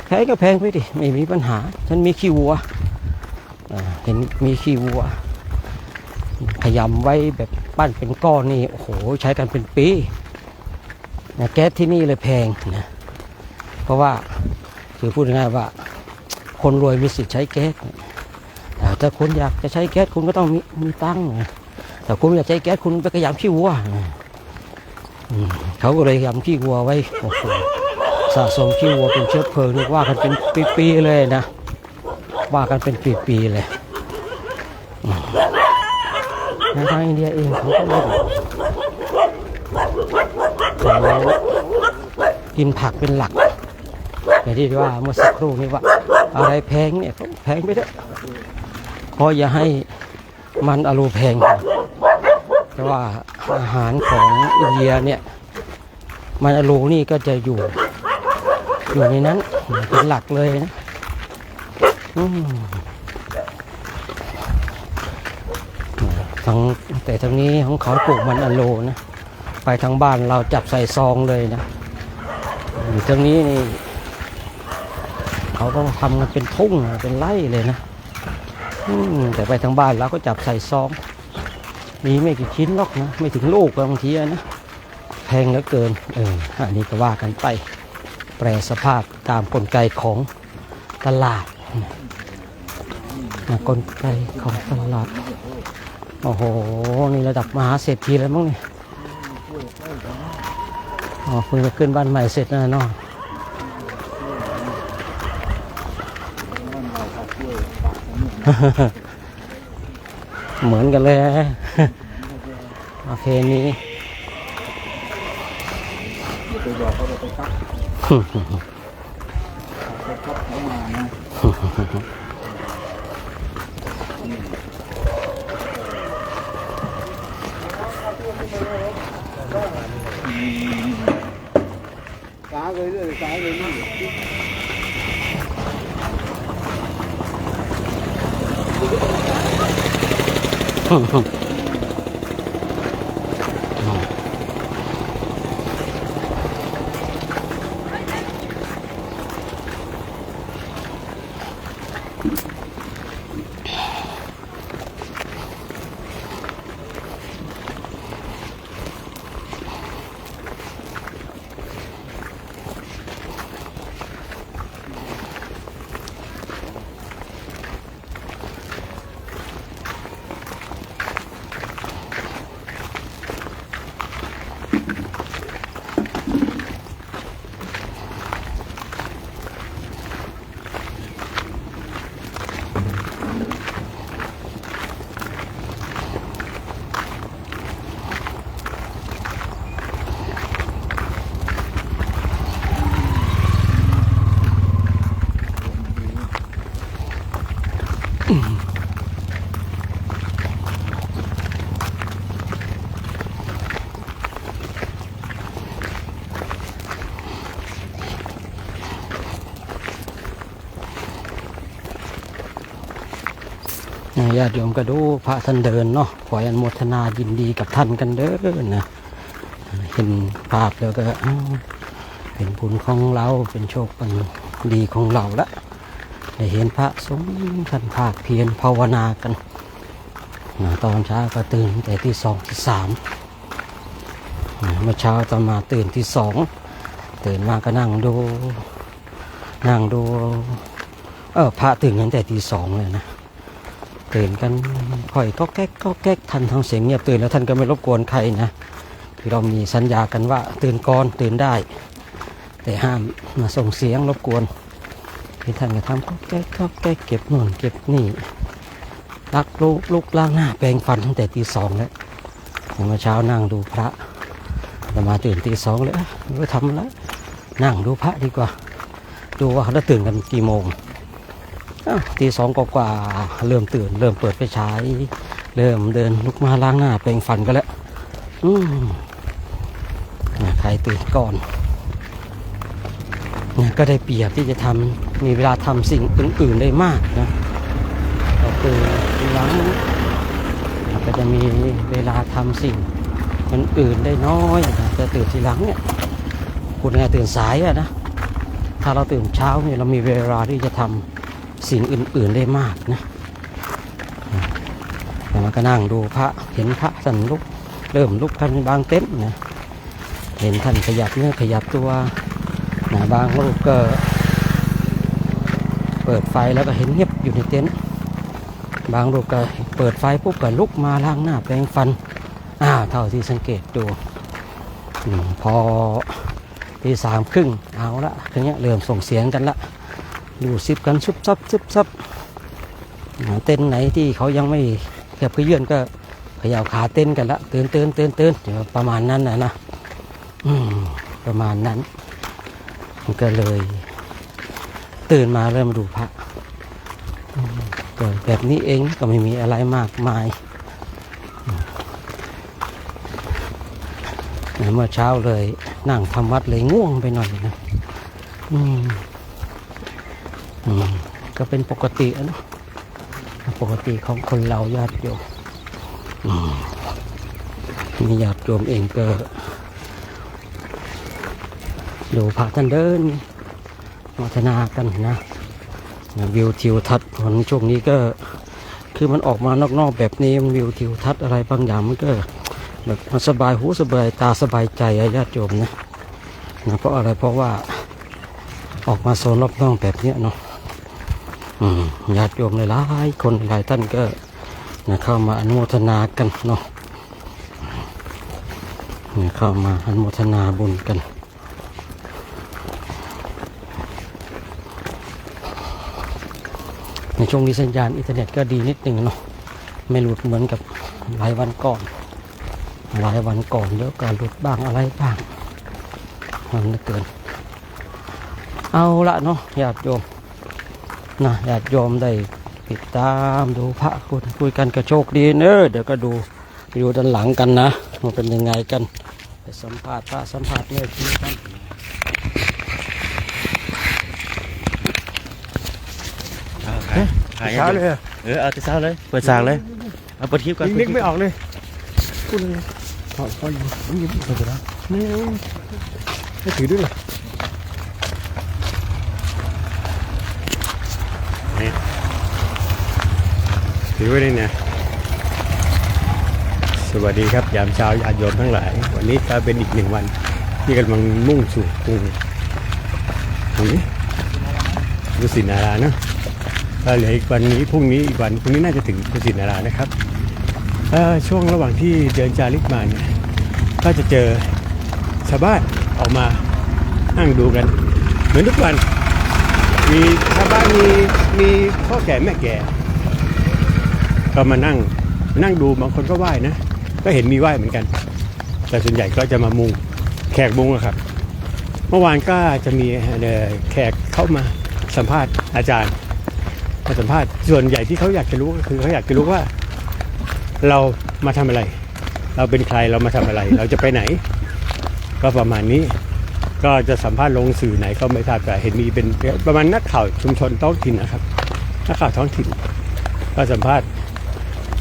แพงก็แพงไปดิไม่มีปัญหาฉันมีขี้วัวเห็นมีขี้วัวพยายามไว้แบบปั้นเป็นก้อนนี่โอ้โหใช้กันเป็นปีนะแก๊สที่นี่เลยแพงนะเพราะว่าคือพูดง่ายๆว่าคนรวยมีสิทธิ์ใช้แก๊สแต่คุณอยากจะใช้แก๊สคุณก็ต้องมีตังค์แต่คุณอยากใช้แก๊สคุณไปขยำขี้วัวเขาก็เลยยำขี้วัวไว้โอ้โหสะสมขี้วัวเป็นเชื้อเพลิงนี่ว่ากันเป็นปีๆเลยนะว่ากันเป็นปีๆเลยในทางอินเดียเองเขาก็ไม่เขากินผักเป็นหลักอย่างที่ว่าเมื่อสักครู่นี้ว่าอะไรแพงเนี่ยแพงไปเถอะเพราะอย่าให้มันอารูแพงแต่ว่าอาหารของอินเดียเนี่ยมันอารูนี่ก็จะอยู่ในนั้นเป็นหลักเลยนะแต่ทางนี้ของเขาปลูกมันอารูนะไปทางบ้านเราจับใส่ซองเลยนะอยู่ทางนี้นี่เขาก็ทำกันเป็นทุ่งเป็นไร่เลยนะแต่ไปทางบ้านเราก็จับใส่ซองมีไม่กี่ชิ้นหรอกนะไม่ถึงลูกบางทีนะแพงเหลือเกินอันนี้ก็ว่ากันไปแปรสภาพตามกลไกของตลาดกลไกของตลาดโอ้โหนี่ระดับมหาเศรษฐีแล้วมั้งเนี่ยเพิ่งจะขึ้นบ้านใหม่เสร็จนะน้องเหมือนกันเลย ประเพณี ไปบอกเขาจะไปซักไปซักเขามานะสาเลยเรื่อยสาเลยนี่ ญาติโยมก็ดูพระท่านเดินเนาะขออนุโมทนายินดีกับท่านกันเด้อนะเห็นภาพแล้วก็เป็นบุญของเราเป็นโชคเป็นดีของเราละได้เห็นพระสงฆ์ท่านภาคเพียรภาวนากันตอนเช้าก็ตื่นแต่ที่2 ที่ 3เมื่อเช้าตอนมาตื่นที่2ตื่นมาก็นั่งดูพระตื่นกันแต่ที่2เลยนะตื่นกันค่อยก็แก๊กท่านทำเสียงเงียบตื่นแล้วท่านก็ไม่รบกวนใครนะคือเรามีสัญญากันว่าตื่นก่อนตื่นได้แต่ห้ามมาส่งเสียงรบกวนที่ท่านก็ทำก็แก๊กเก็บนู่นเก็บนี่ลักลุกล้างหน้าแปรงฟันตั้งแต่ตี 2แล้วเมื่อเช้านั่งดูพระแต่มาตื่นตี 2เลยไม่ทำแล้วนั่งดูพระดีกว่าดูว่าเขาจะตื่นกันกี่โมงตี 2กว่าเริ่มตื่นเริ่มเปิดไฟฉายเริ่มเดินลุกมาล้างหน้าแปรงฟันกันแล้วใครตื่นก่อนก็ได้เปรียบที่จะทำมีเวลาทำสิ่งอื่นๆได้มากนะเราตื่นทีหลังก็จะมีเวลาทำสิ่งอื่นๆได้น้อยนะแต่ตื่นทีหลังเนี่ยคุณไงตื่นสายอะนะถ้าเราตื่นเช้าเนี่ยเรามีเวลาที่จะทำสิ่งอื่นๆได้มากนะแต่มาก็นั่งดูพระเห็นพระท่านเริ่มลุกกันบางเต็นท์นะเห็นท่านขยับเนื้อขยับตัวนะบางรูปก็เปิดไฟแล้วก็เห็นเงียบอยู่ในเต็นท์บางรูปก็เปิดไฟปุ๊บก็ลุกมาล้างหน้าแปรงฟันเท่าที่สังเกตดูพอตี 3:30เอาละทีนี้เริ่มส่งเสียงกันละดูซิบกันซุบซับเต้นไหนที่เขายังไม่เกือบเยื่อนก็เขย่าขาเต้นกันละตื่นประมาณนั้นนะประมาณนั้นมันก็เลยตื่นมาเริ่มดูพระก็แบบนี้เองก็ไม่มีอะไรมากมายเมื่อเช้าเลยนั่งทำวัดเลยง่วงไปหน่อยนะก็เป็นปกตินะปกติของคนเราญาติโยมมีญาติโยมเองก็ดูพระท่านเดินพัฒนากันนะวิวทิวทัศน์วันช่วงนี้ก็คือมันออกมานอกๆแบบนี้มันวิวทิวทัศน์อะไรบางอย่างมันก็แบบมันสบายหูสบายตาสบายใจญาติโยมนะเพราะอะไรเพราะว่าออกมาโซนรอบนอกแบบนี้เนาะญาติโยมหลายๆคนหลายท่านก็เข้ามาอนุโมทนากันเนาะเข้ามาอนุโมทนาบุญกันในช่วงนี้สัญญาณอินเทอร์เน็ตก็ดีนิดหนึ่งเนาะไม่หลุดเหมือนกับหลายวันก่อน หลายวันก่อนเยอะการหลุดบ้างอะไรบ้างมันเหลือเกินเอาละเนาะญาติโยมนะญาติโยมได้ติดตามดูพระคุยกันกระโชคดีเนอะเดี๋ยวก็ดูด้านหลังกันนะมันเป็นยังไงกันไปสัมภาษณ์พระสัมภาษณ์แม่ชีกันเช้าเลยเอาแต่เช้าเลยเปิดสากเลยเอาเปิดคลิปก่อนนึกไม่ออกเลยพูดเลยพออยู่ยิ้มไปแล้วไม่ถือด้วยหรอถือไว้เลยนะสวัสดีครับยามเช้าญาติโยมทั้งหลายวันนี้ก็เป็นอีกหนึ่งวันที่กำลังมุ่งสู่กรุงดุสิตนาราเนาะก็เหลืออีกวันนี้พรุ่งนี้อีกวันพรุ่งนี้น่าจะถึงดุสิตนารานะครับช่วงระหว่างที่เดินจาริกมาเนี่ยก็จะเจอชาวบ้านออกมานั่งดูกันเหมือนทุกวันมีชาวบ้านมีพ่อแก่แม่แก่ก็มานั่งดูบางคนก็ไหว้นะก็เห็นมีไหว้เหมือนกันแต่ส่วนใหญ่ก็จะมามุงแขกมุงครับเมื่อวานก็จะมีแขกเข้ามาสัมภาษณ์อาจารย์มาสัมภาษณ์ส่วนใหญ่ที่เขาอยากจะรู้ก็คือเขาอยากจะรู้ว่าเรามาทำอะไรเราเป็นใครเรามาทำอะไรเราจะไปไหนก็ประมาณนี้ก็จะสัมภาษณ์ลงสื่อไหนก็ไม่ทราบแต่เห็นมีเป็นประมาณนักข่าวชุมชนท้องถิ่นนะครับนักข่าวท้องถิ่นก็สัมภาษณ์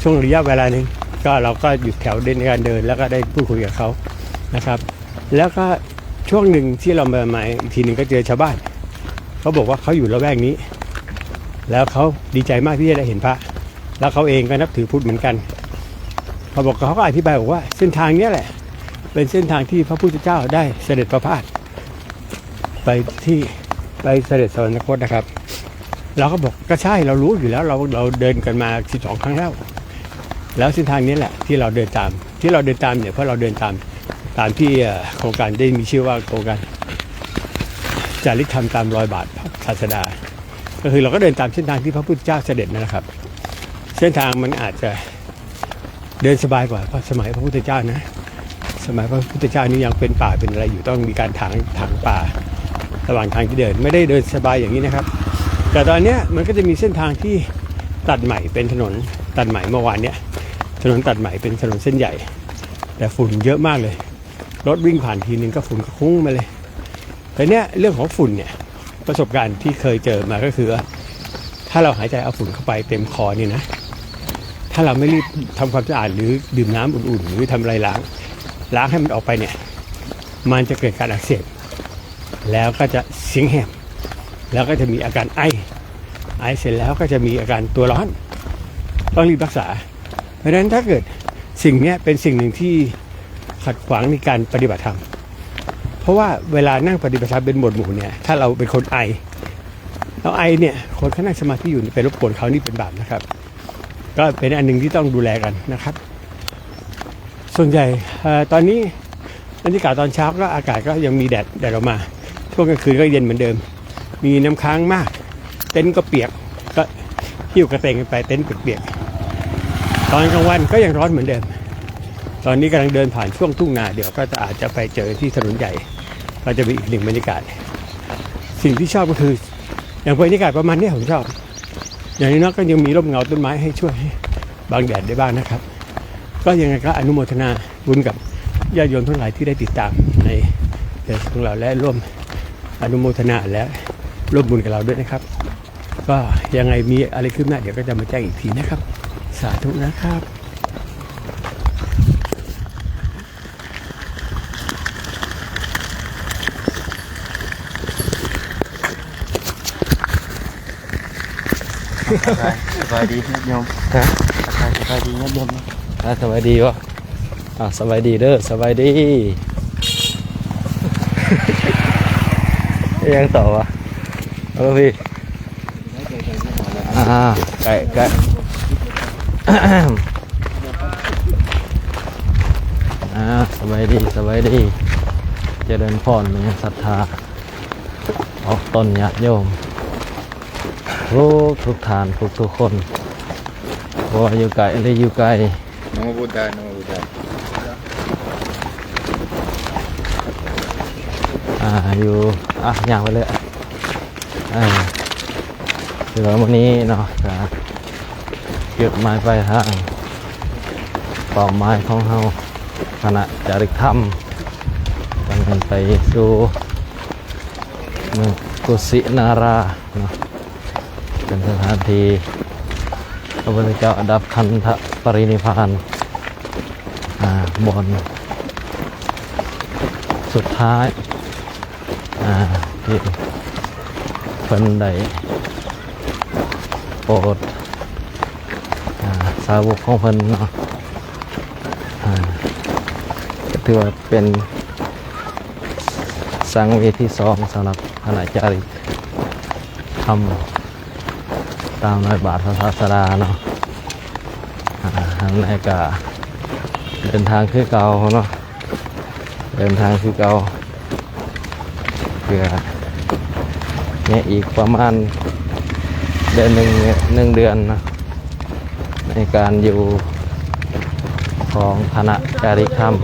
ช่วงระยะเวลาหนึ่งก็เราก็หยุดแถวในการเดินแล้วก็ได้พูดคุยกับเขานะครับแล้วก็ช่วงหนึ่งที่เรามาอีกทีหนึ่งก็เจอชาวบ้านเขาบอกว่าเขาอยู่ละแวกนี้แล้วเขาดีใจมากที่ได้เห็นพระแล้วเขาเองก็นับถือพุทธเหมือนกันเขาบอกเขาก็อธิบายบอกว่าเส้นทางนี้แหละเป็นเส้นทางที่พระพุทธเจ้าได้เสด็จประพาสไปเสด็จสวรรคตนะครับเราก็บอกก็ใช่เรารู้อยู่แล้วเราเดินกันมา12ครั้งแล้วเส้นทางนี้แหละที่เราเดินตามเนี่ยเพราะเราเดินตามที่โครงการได้มีชื่อว่าโครงการจาริกธรรมตามรอยบาทศาสดาก็คือเราก็เดินตามเส้นทางที่พระพุทธเจ้าเสด็จนะครับเส้นทางมันอาจจะเดินสบายกว่าสมัยพระพุทธเจ้านะสมัยพระพุทธเจ้านี่ยังเป็นป่าเป็นอะไรอยู่ต้องมีการถางป่าระหว่างทางที่เดินไม่ได้เดินสบายอย่างนี้นะครับแต่ตอนนี้มันก็จะมีเส้นทางที่ตัดใหม่เป็นถนนตัดใหม่เมื่อวานเนี่ยถนนตัดใหม่เป็นถนนเส้นใหญ่แต่ฝุ่นเยอะมากเลยรถวิ่งผ่านทีนึงก็ฝุ่นคุ้งมาเลยแต่เนี้ยเรื่องของฝุ่นเนี่ยประสบการณ์ที่เคยเจอมาก็คือถ้าเราหายใจเอาฝุ่นเข้าไปเต็มคอนี่นะถ้าเราไม่รีบทำความสะอาดหรือดื่มน้ำอุ่นๆหรือทำอะไรล้างให้มันออกไปเนี่ยมันจะเกิดการอักเสบแล้วก็จะเสียงแหบแล้วก็จะมีอาการไอเสร็จแล้วก็จะมีอาการตัวร้อนต้องรีบรักษาเพราะฉะนั้นถ้าเกิดสิ่งนี้เป็นสิ่งหนึ่งที่ขัดขวางในการปฏิบัติธรรมเพราะว่าเวลานั่งปฏิบัติธรรมเป็นหมวดหมู่เนี่ยถ้าเราเป็นคนไอเนี่ยคนเขานั่งสมาธิอยู่ไปรบกวนเขานี่เป็นบาปนะครับก็เป็นอันหนึ่งที่ต้องดูแลกันนะครับส่วนใหญ่ตอนนี้บรรยากาศตอนเช้าก็อากาศก็ยังมีแดดออกมาช่วงกลางคืนก็เย็นเหมือนเดิมมีน้ำค้างมากเต็นท์ก็เปียกก็หิ้วกระเตงกันไปเต็นท์เปียกตอนกลางวันก็ยังร้อนเหมือนเดิมตอนนี้กำลังเดินผ่านช่วงทุ่งนาเดี๋ยวก็อาจจะไปเจอที่ถนนใหญ่ก็จะมีอีกหนึ่งบรรยากาศสิ่งที่ชอบก็คืออย่างบรรยากาศประมาณนี้ผมชอบอย่างนี้นก็ยังมีร่มเงาต้นไม้ให้ช่วยบังแดดได้บ้างนะครับก็ยังไงก็อนุโมทนาบุญกับญาติโยมทั้งหลายที่ได้ติดตามในเพจของเราและร่วมอนุโมทนาและร่วมบุญกับเราด้วยนะครับก็ยังไงมีอะไรขึ้นหน้าเดี๋ยวก็จะมาแจ้งอีกทีนะครับสาธุนะครับสบายดีโยมสบายดีโยมสบายดีวะสบายดีเด้อสบายดียังต่อวะพี่ไก่สบายดีเจริญพรมีศรัทธาออกตนญาติโยมทุกฐานทุกคนว่าอยู่ไกลหรืออยู่ไกล โนบุตา อยู่อย่างไปเลยคือวันนี้เนาะเก็บไม้ไปทางปอมไม้ของเฮาคณะจาริกธรรมกันไปสู่เมืองกุสินาราเนาะเป็นสถานที่พระพุทธเจ้าดับขันธปรินิพพานบนสุดท้ายที่เพิ่นได้โปรดสาวกของเพิ่นเนาะก็ถือว่าเป็นสังเวชที่2สำหรับคณะจาริกธรรมตามรอยบาทพระศาสดาเนาะทางในก็เดินทางคือเก่าเนาะเดินทางคือเก่าเพื่อเนี่ยอีกประมาณเดือนหนึ่งเดือนนะในการอยู่ของคณะจาริกธรรม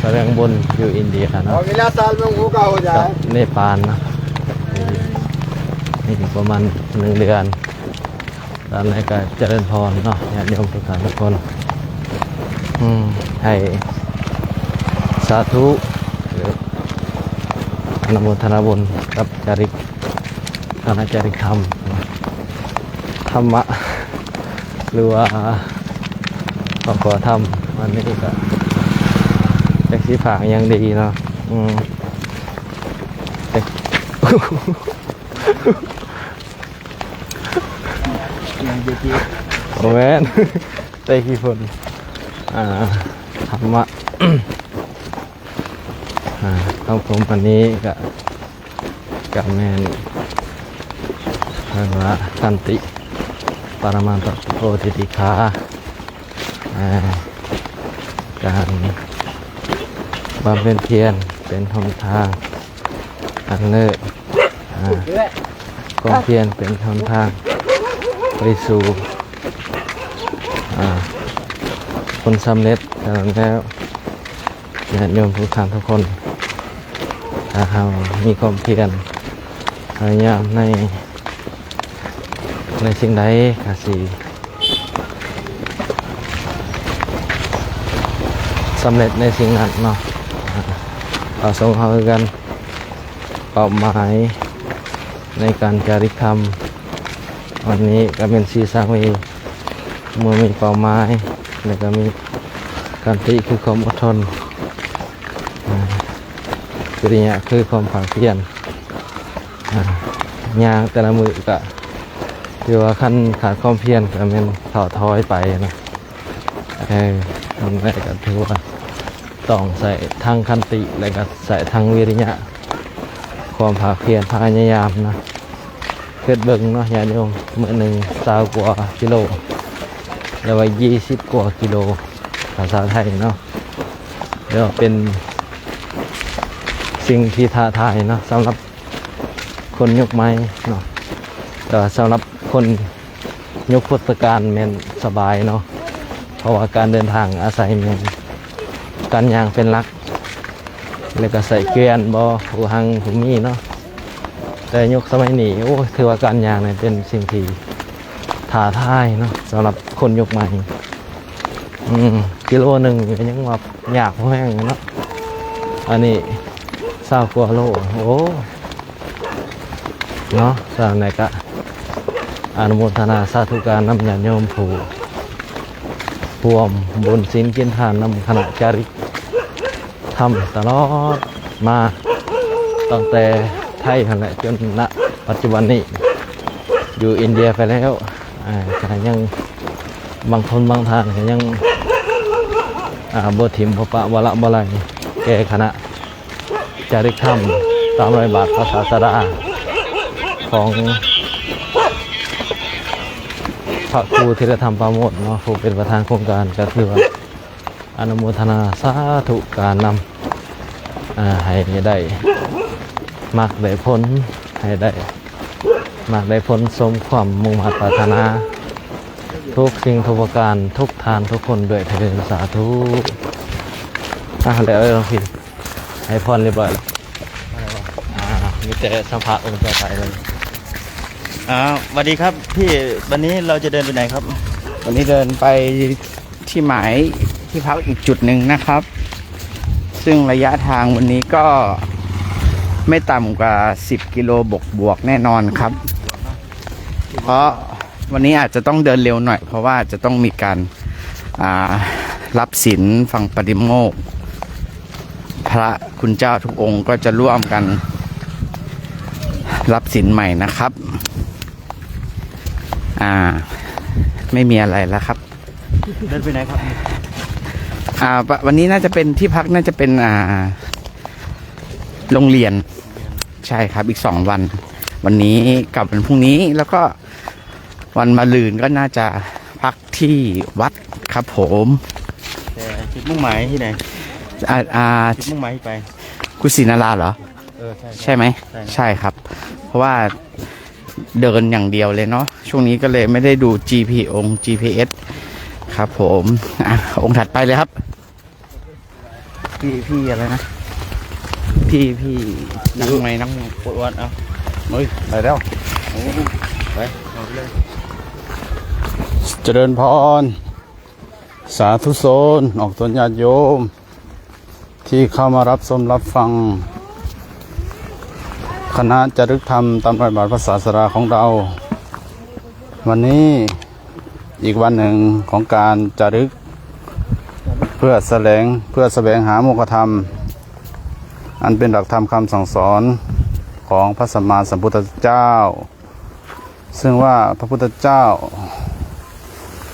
แสดงบนอยู่อินเดียนะกับเนปาลนะนี่ประมาณ1 เดือนตอนนี้ก็เจริญพรเนาะญาติโยมทุกท่านทุกคนให้สาธุหรืออนุโมทนาบุญกับจาริกคณะจาริกธรรมธรรมะหรือว่าขอธรรมวันนี้ก็จากสีผางยังดีเนาะโอ้แม่นเตะขี้ฝนธรรมะต้องผมวันนี้กับแม่นเรียกว่าสันติปรมาตถโพธิติขาการบำเพ็ญเพียรเป็นหนทางอันเลิศความเพียรเป็นหนทางไปสู่ผลสำเร็จแล้วญาติโยมทุกท่านทุกคนถ้าเรามีความเพียรพยายามในสิ่งใดก็สิสำเร็จในสิ่งนั้นเนาะเราส่งเขากันเป้าหมายในการจาริกธรรมวันนี้ก็เป็นสีสังวีเมื่อมีเป้าหมายแล้วก็มีการติคือความอดทนปริญญาคือความภาคเพียรยางแต่ละมือก็คือว่าขั้นขาดความเพียรก็เป็นถอดถอยไปนะทำได้ก็ถือว่าต้องใส่ทางคันติแล้วก็ใส่ทางวิริยะความภาคเพียรพยายามนะเกิดเบิ่งเนาะญาติโยมมื้อหนึ่ง20 กว่ากิโลแล้วว่า20 กว่ากิโลภาษาไทยเนาะแล้วเป็นสิ่งที่ท้าทายเนาะสำหรับคนยกไม้เนาะแต่สำหรับคนยกพุทธการแม่นสบายเนาะเพราะว่าการเดินทางอาศัยแม่นการยางเป็นหลักแล้วก็ใส่เกวียนบ่หูหังหูมีเนาะแต่ยกสมัยนี้โอ้ถือว่าการยางเนี่ยเป็นสิ่งที่ท้าทายเนาะสำหรับคนยกไม้กิโลหนึ่งยังแบบยากแห้งเนาะอันนี้20 กว่าโลโอ้เนาะสาวไหนกะอนุโมทนาสาธุการนำญาติโยมผู้รวมบุญศีลกินทานนำคณะจาริกทำตลอดมาตั้งแต่ไทยขณะจนณปัจจุบันนี้อยู่อินเดียไปแล้วก็ยังบางคนบางท่านก็ยังบ่ถิ่มบ่ปะบ่ละบ่ไหลแก่คณะจาริกธรรมตามรอยบาทพระศาสดาของพระครูธีรธรรมปราโมทย์เนาะผู้เป็นประธานโครงการก็คือว่าอนุโมทนาสาธุการนำให้ได้มากได้ผลให้ได้มากได้ผลสมความมุ่งมั่นปรารถนาทุกสิ่งทุกประการทุกทานทุกคนด้วยเถิดสาธุ แล้วพี่ให้พรเรียบร้อยแล้วมีแต่สัมภาระองค์เจ้าไปเลย สวัสดีครับพี่วันนี้เราจะเดินไปไหนครับ วันนี้เดินไปที่หมายที่พักอีกจุดหนึ่งนะครับ ซึ่งระยะทางวันนี้ก็ไม่ต่ำกว่า10 กิโลบวกแน่นอนครับ เพราะวันนี้อาจจะต้องเดินเร็วหน่อยเพราะว่าจะต้องมีการรับศีลฟังปฏิโมกข์พระคุณเจ้าทุกองค์ก็จะร่วมกันรับศีลใหม่นะครับไม่มีอะไรแล้วครับ เดินไปไหนครับ วันนี้น่าจะเป็นที่พักน่าจะเป็นโรงเรียนใช่ครับอีก2 วันวันนี้กับวันพรุ่งนี้แล้วก็วันมะรืนก็น่าจะพักที่วัดครับผม แต่จุดมุ่งหมายที่ไหนจุดมุ่งหมายที่ไป กุศินาราเหรอ ใช่ไหมใช่ครับ เพราะว่าเดินอย่างเดียวเลยเนาะช่วงนี้ก็เลยไม่ได้ดู GPS ครับผมองค์ถัดไปเลยครับพี่อะไรนะพี่นั่งไหมนั่งปวดวันเอาเฮ้ยไปแล้วไปเอาไปเลย เจริญพรสาธุโซนออกตนญาติโยม ที่เข้ามารับชมรับฟังคณะจารึกธรรมตามรอยบาทพระศาสดาของเรา วันนี้อีกวันหนึ่งของการจารึกเพื่อแสวงหาโมฆะธรรม อันเป็นหลักธรรมคำสั่งสอนของพระสัมมาสัมพุทธเจ้า ซึ่งว่าพระพุทธเจ้า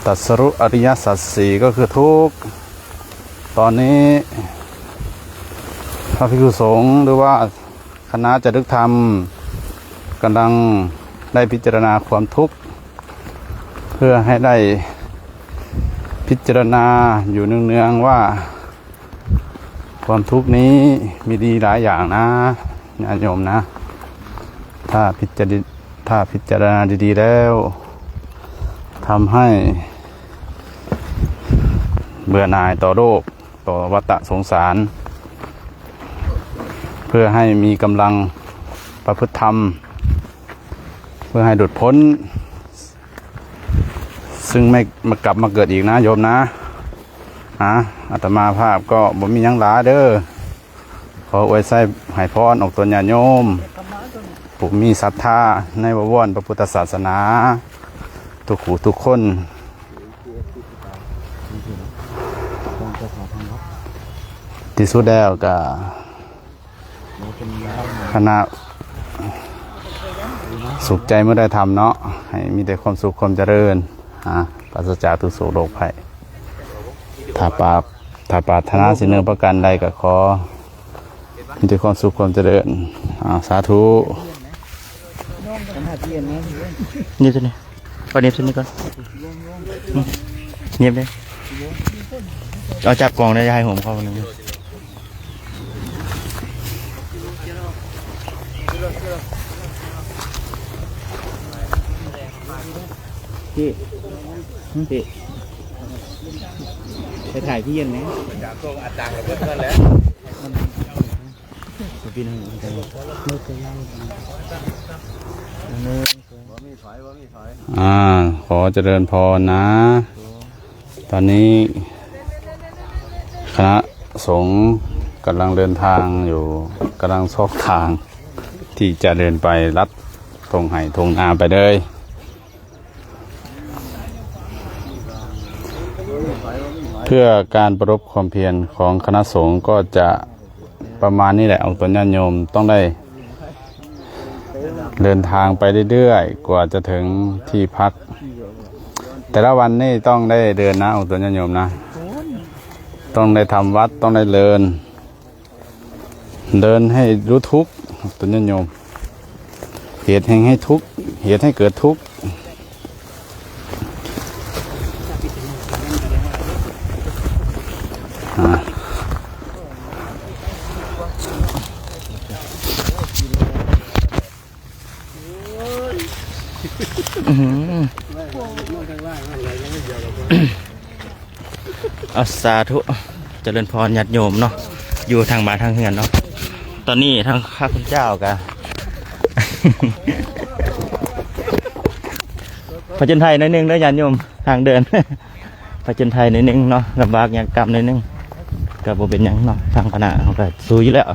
ตรัสรู้อริยสัจสี่ก็คือทุกข์ตอนนี้พระภิกษุสงฆ์หรือว่าคณะจารึกธรรมกำลังได้พิจารณาความทุกข์เพื่อให้ได้พิจารณาอยู่เนืองๆว่าความทุกข์นี้มีดีหลายอย่างนะญาติโยมนะถ้าพิจารณาดีๆแล้วทำให้เบื่อหน่ายต่อโลกต่อวัฏสงสารเพื่อให้มีกำลังประพฤติธรรมเพื่อให้หลุดพ้นซึ่งไม่มากลับมาเกิดอีกนะโยมนะอาตมาภาพก็บ่มีหยังหลายเด้อขออวยไส้ให้พรออกตนญาติโยมผู้มีศรัทธาในบวรพระพุทธศาสนาทุกผู้ทุกคนที่สุดแล้วก็คณะสุขใจเมื่อได้ทำเนาะให้มีแต่ความสุขความเจริญปราศจากทุกโศกโรคภัยถ้าปรารถนาสิ่งหนึ่งประการใดก็ขอมีแต่ความสุขความเจริญสาธุนี่ตัวนี้ก่อนเนียบตัวนี้ก่อนเนียบเลยเอาจับกล่องได้ให้ผมเข้าหนึ่งพี่ไปถ่ายพี่เย็นไหมจากตัวอาจารย์กับเพื่อนแล้วพี่นึงขอเจริญพรนะตอนนี้คณะสงฆ์กำลังเดินทางอยู่กำลังซอกทางที่จะเดินไปลัดทงไห่ทงนาไปเลยเพื่อการประรบความเพียรของคณะสงฆ์ก็จะประมาณนี้แหละองค์ตนญาติโยมต้องได้เดินทางไปเรื่อยๆกว่าจะถึงที่พักแต่ละวันนี่ต้องได้เดินนะองค์ตนญาติโยมนะต้องได้ทำวัดต้องได้เดินให้รู้ทุกข์องค์ตนญาติโยมเหตุแห่งให้ทุกข์เหตุให้เกิดทุกข์เอาสาธุ เจริญพรญาติโยมเนาะอยู่ทางบ้านทางเฮือนเนาะตอนนี้ทางข้าคุณเจ้ากัน ผจญภัยหนิดนึงเด้อญาติโยมทางเดิน ผจญภัยหนิดนึงเนาะลำบากยากกรรมหนิดนึงก็บ่เป็นหยังเนาะทางคณะเขาก็สู้อยู่แล้ว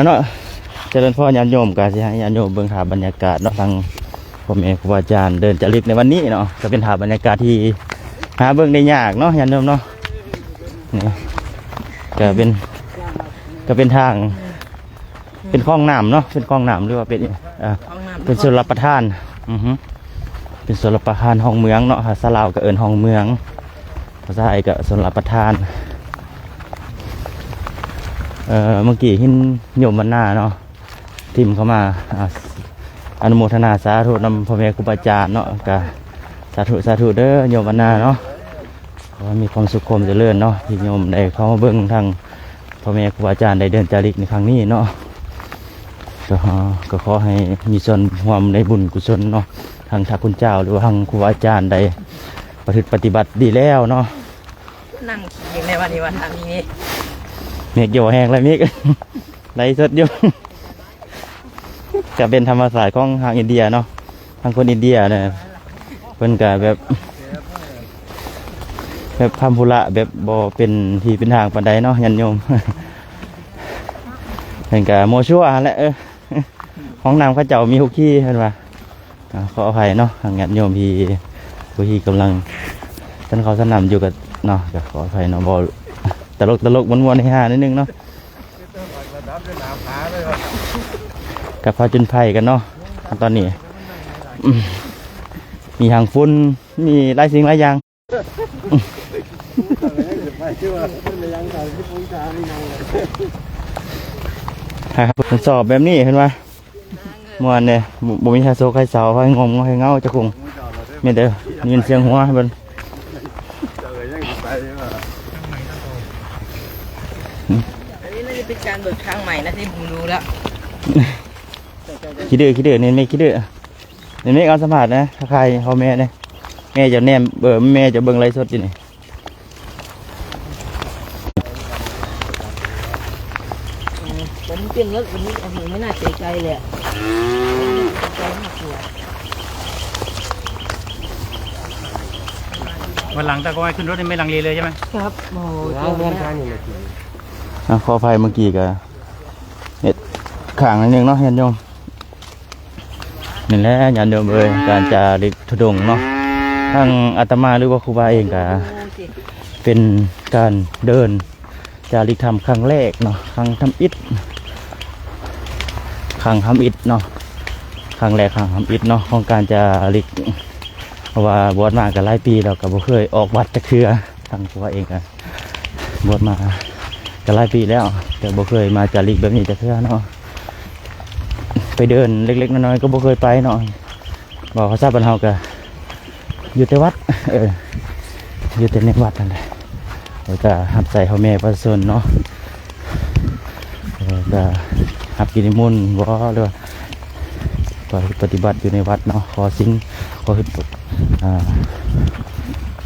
เนาะเจริญพ่อญาติโยมก็สิให้ญาติโยมเบิ่งภาพบรรยากาศเนาะทางพ่อแม่ครูอาจารย์เดินจาริกในวันนี้เนาะก็เป็นภาพบรรยากาศที่หาเบิ่งได้ยากเนาะญาติโยมเนาะนี่ก็เป็นทางเป็นคลองน้ำเนาะเป็นคลองน้ำหรือว่าเป็นเป็นส่วนรับประทานเป็นส่วนรับประทานห้องเมืองเนาะภาษาลาวก็เอิ้นห้องเมืองภาษาไทยก็ส่วนรับประทานเมื่อกี้หินโยมวันหน้าเนาะทิมเข้ามาอนุโมทนาสาธุนำพ่อแม่ครูบาอาจารย์เนาะก็สาธุเด้อโยมวันหน้าเนาะขอให้มีความสุขความเจริญเนาะที่โยมได้เข้ามาเบิ่งทางพ่อแม่ครูบาอาจารย์ได้เดินจาริกในครั้งนี้เนาะก็ขอให้มีส่วนร่วมในบุญกุศลเนาะทางพระคุณเจ้าหรือว่าทางครูบาอาจารย์ได้ปฏิบัติดีแล้วเนาะนั่งขี่ในวันนี้วันทำนี้เมฆโยแห้งแล้วเมฆ ไหลสดอยู่ จะเป็นธรรมศาสตร์ของทางอินเดียเนาะทางคนอินเดียเนี่ยเป็นกะแบบคำพุระแบบบ่เป็นที่เป็นทางปานใดเนาะยันโยม เป็นกะโมชัวแหละห้องน้ำข้าเจ้ามีฮุกขี้เห็นป่ะขออภัยเนาะทางยันโยมที่กำลังท่านเขาสนามอยู่กับเนาะขออภัยเนาะบ่ตลกม้วนๆให้หานิดนึงเนาะกับพาจุนไผ่กันเนาะตอนนี้มีหางฟุ้นมีหลายสิ่งหลายอย่างครับสอบแบบนี้เห็นไหมม้วนเนี่ยบ่มีใครโซใครสาวใครงงใครเงาจะคงไม่เด้อยินเสียงหัวเบิ่งอันนี้น่าจะเป็นการเบิกทางใหม่นะที่ผมรู้แล้วคิดดื้อเนี่ยไม่คิดดื้อเนี่ยไม่เอาสัมผัสนะถ้าใครเขาแม่เนี่ยแม่จะแนมแม่จะเบิ่งไรสดอยู่นี่วันนี้เปลี่ยนรถวันนี้เอาหนูไม่น่าเสียใจเลยใจมากกว่าวันหลังตะโกนขึ้นรถไม่ลังเลเลยใช่ไหมครับโอ้ยขออภัยเมื่อกี้ก็ข่างนิดนึงเนาะยันโยมนี่แหละยันโยมการจาริกธุดงค์เนาะทางอาตมาหรือว่าครูบาเองก็เป็นการเดินจาริกธรรมครั้งแรกเนาะครั้งทำอิฐครั้งทำอิฐเนาะครั้งแรกครั้งทำอิฐเนาะของการจาริกเพราะว่าบวชมากันหลายปีแล้วก็บ่เคยออกวัดจักเทื่อทางครูบาเองก็บวชมากันหลายปีแล้วแต่บ่เคยมาจาริกแบบนี้จักเทื่อเนาะไปเดินเล็กๆน้อยๆก็บ่เคยไปเนาะบอกเขาทราบบ้านเฮาก็อยู่แต่วัดอยู่แต่ในวัดนั่นแหละแล้วก็หับใส่พ่อแม่พระสนเนาะก็หับกินนิมนต์บ่หรือว่าปฏิบัติอยู่ในวัดเนาะขอศีลขอฮึด